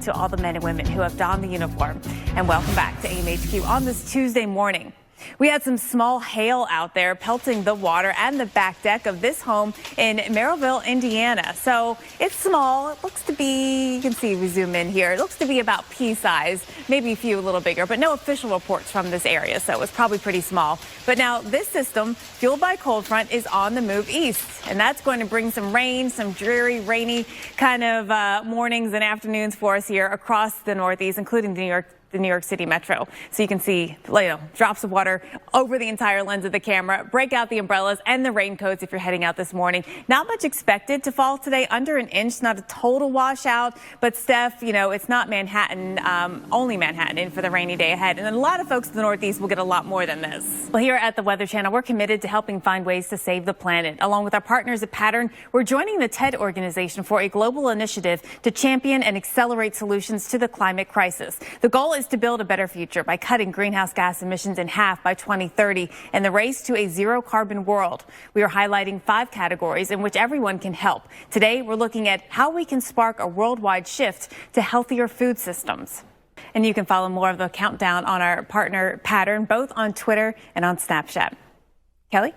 To all the men and women who have donned the uniform, and welcome back to AMHQ on this Tuesday morning. We had some small hail out there pelting the water and the back deck of this home in Merrillville, Indiana. So it's small. It looks to be, you can see, we zoom in here. It looks to be about pea size, maybe a few a little bigger, but no official reports from this area. So it's probably pretty small. But now this system, fueled by cold front, is on the move east. And that's going to bring some rain, some dreary, rainy kind of mornings and afternoons for us here across the Northeast, including the New York City metro. So you can see drops of water over the entire lens of the camera. Break out the umbrellas and the raincoats if you're heading out this morning. Not much expected to fall today, under an inch, not a total washout. But Steph, it's not Manhattan, only Manhattan in for the rainy day ahead. And a lot of folks in the Northeast will get a lot more than this. Well, here at the Weather Channel, we're committed to helping find ways to save the planet. Along with our partners at Pattern, we're joining the TED organization for a global initiative to champion and accelerate solutions to the climate crisis. The goal is to build a better future by cutting greenhouse gas emissions in half by 2030 in the race to a zero carbon world. We are highlighting 5 categories in which everyone can help. Today, we're looking at how we can spark a worldwide shift to healthier food systems. And you can follow more of the countdown on our partner Pattern, both on Twitter and on Snapchat. Kelly?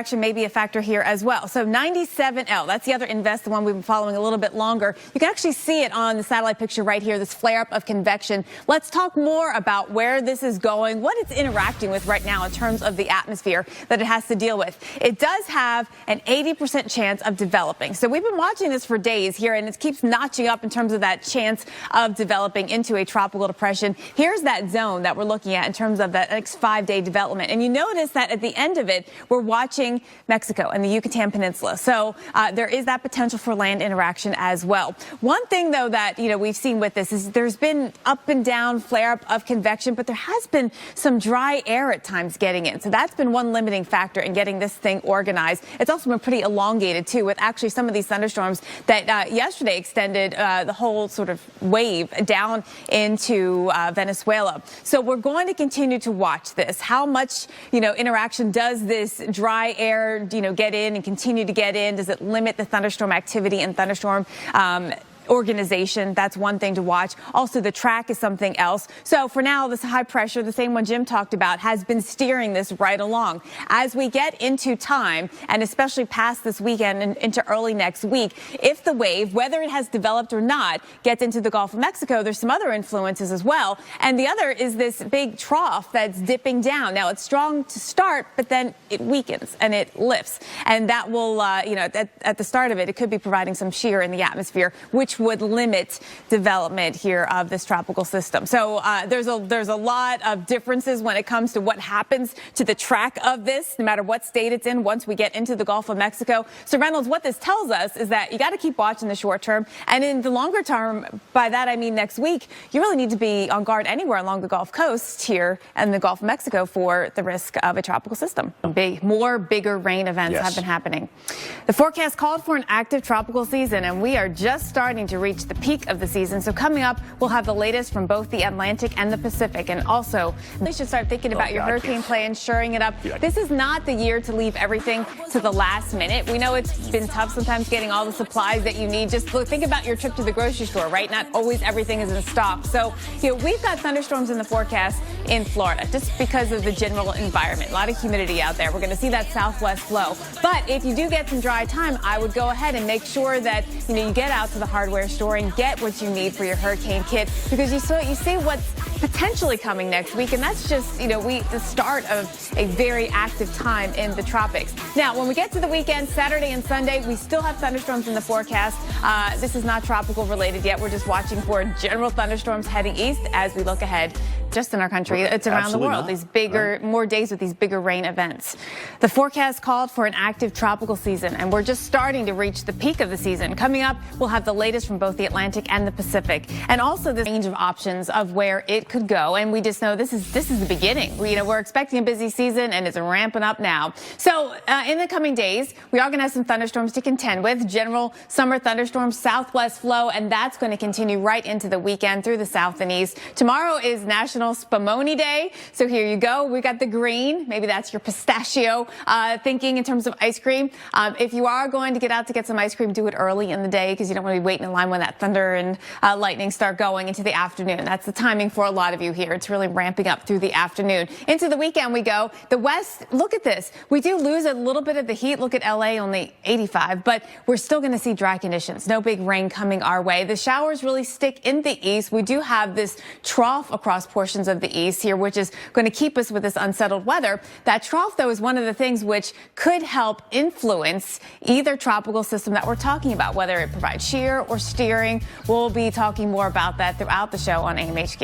Action may be a factor here as well. So 97L, that's the other invest, the one we've been following a little bit longer. You can actually see it on the satellite picture right here, this flare-up of convection. Let's talk more about where this is going, what it's interacting with right now in terms of the atmosphere that it has to deal with. It does have an 80% chance of developing. So we've been watching this for days here, and it keeps notching up in terms of that chance of developing into a tropical depression. Here's that zone that we're looking at in terms of that next 5-day development. And you notice that at the end of it, we're watching Mexico and the Yucatan Peninsula. So there is that potential for land interaction as well. One thing, though, that we've seen with this is there's been up and down flare-up of convection, but there has been some dry air at times getting in. So that's been one limiting factor in getting this thing organized. It's also been pretty elongated, too, with actually some of these thunderstorms that yesterday extended the whole sort of wave down into Venezuela. So we're going to continue to watch this. How much, interaction does this dry air, get in and continue to get in? Does it limit the thunderstorm activity and thunderstorm organization? That's one thing to watch. Also, the track is something else. So for now, this high pressure, the same one Jim talked about, has been steering this right along. As we get into time, and especially past this weekend and into early next week, if the wave, whether it has developed or not, gets into the Gulf of Mexico, there's some other influences as well. And the other is this big trough that's dipping down. Now, it's strong to start, but then it weakens and it lifts. And that will, at the start of it, it could be providing some shear in the atmosphere, which would limit development here of this tropical system. So there's a lot of differences when it comes to what happens to the track of this, no matter what state it's in once we get into the Gulf of Mexico. So Reynolds, what this tells us is that you got to keep watching the short term, and in the longer term, by that I mean next week, you really need to be on guard anywhere along the Gulf Coast here and the Gulf of Mexico for the risk of a tropical system. Bigger rain events have been happening. The forecast called for an active tropical season, and we are just starting to reach the peak of the season. So coming up, we'll have the latest from both the Atlantic and the Pacific. And also, you should start thinking about your hurricane plan, shoring it up. This is not the year to leave everything to the last minute. We know it's been tough sometimes getting all the supplies that you need. Just think about your trip to the grocery store, right? Not always everything is in stock. So, we've got thunderstorms in the forecast in Florida just because of the general environment. A lot of humidity out there. We're going to see that southwest flow. But if you do get some dry time, I would go ahead and make sure that, you get out to the hardware store and get what you need for your hurricane kit, because you see what's potentially coming next week, and that's just the start of a very active time in the tropics. Now, when we get to the weekend, Saturday and Sunday, we still have thunderstorms in the forecast. This is not tropical related yet. We're just watching for general thunderstorms heading east as we look ahead. Just in our country, it's around the world. These bigger, more days with these bigger rain events. The forecast called for an active tropical season, and we're just starting to reach the peak of the season. Coming up, we'll have the latest from both the Atlantic and the Pacific, and also this range of options of where it could go. And we just know this is the beginning. We're expecting a busy season, and it's ramping up now. So in the coming days, we are going to have some thunderstorms to contend with. General summer thunderstorms, southwest flow, and that's going to continue right into the weekend through the south and east. Tomorrow is National Spumoni Day. So here you go. We got the green. Maybe that's your pistachio thinking in terms of ice cream. If you are going to get out to get some ice cream, do it early in the day, because you don't want to be waiting in line when that thunder and lightning start going into the afternoon. That's the timing for a lot of you here. It's really ramping up through the afternoon. Into the weekend we go. The west, look at this. We do lose a little bit of the heat. Look at LA, only 85, but we're still going to see dry conditions. No big rain coming our way. The showers really stick in the east. We do have this trough across portions of the east here, which is going to keep us with this unsettled weather. That trough, though, is one of the things which could help influence either tropical system that we're talking about, whether it provides shear or steering. We'll be talking more about that throughout the show on AMHQ.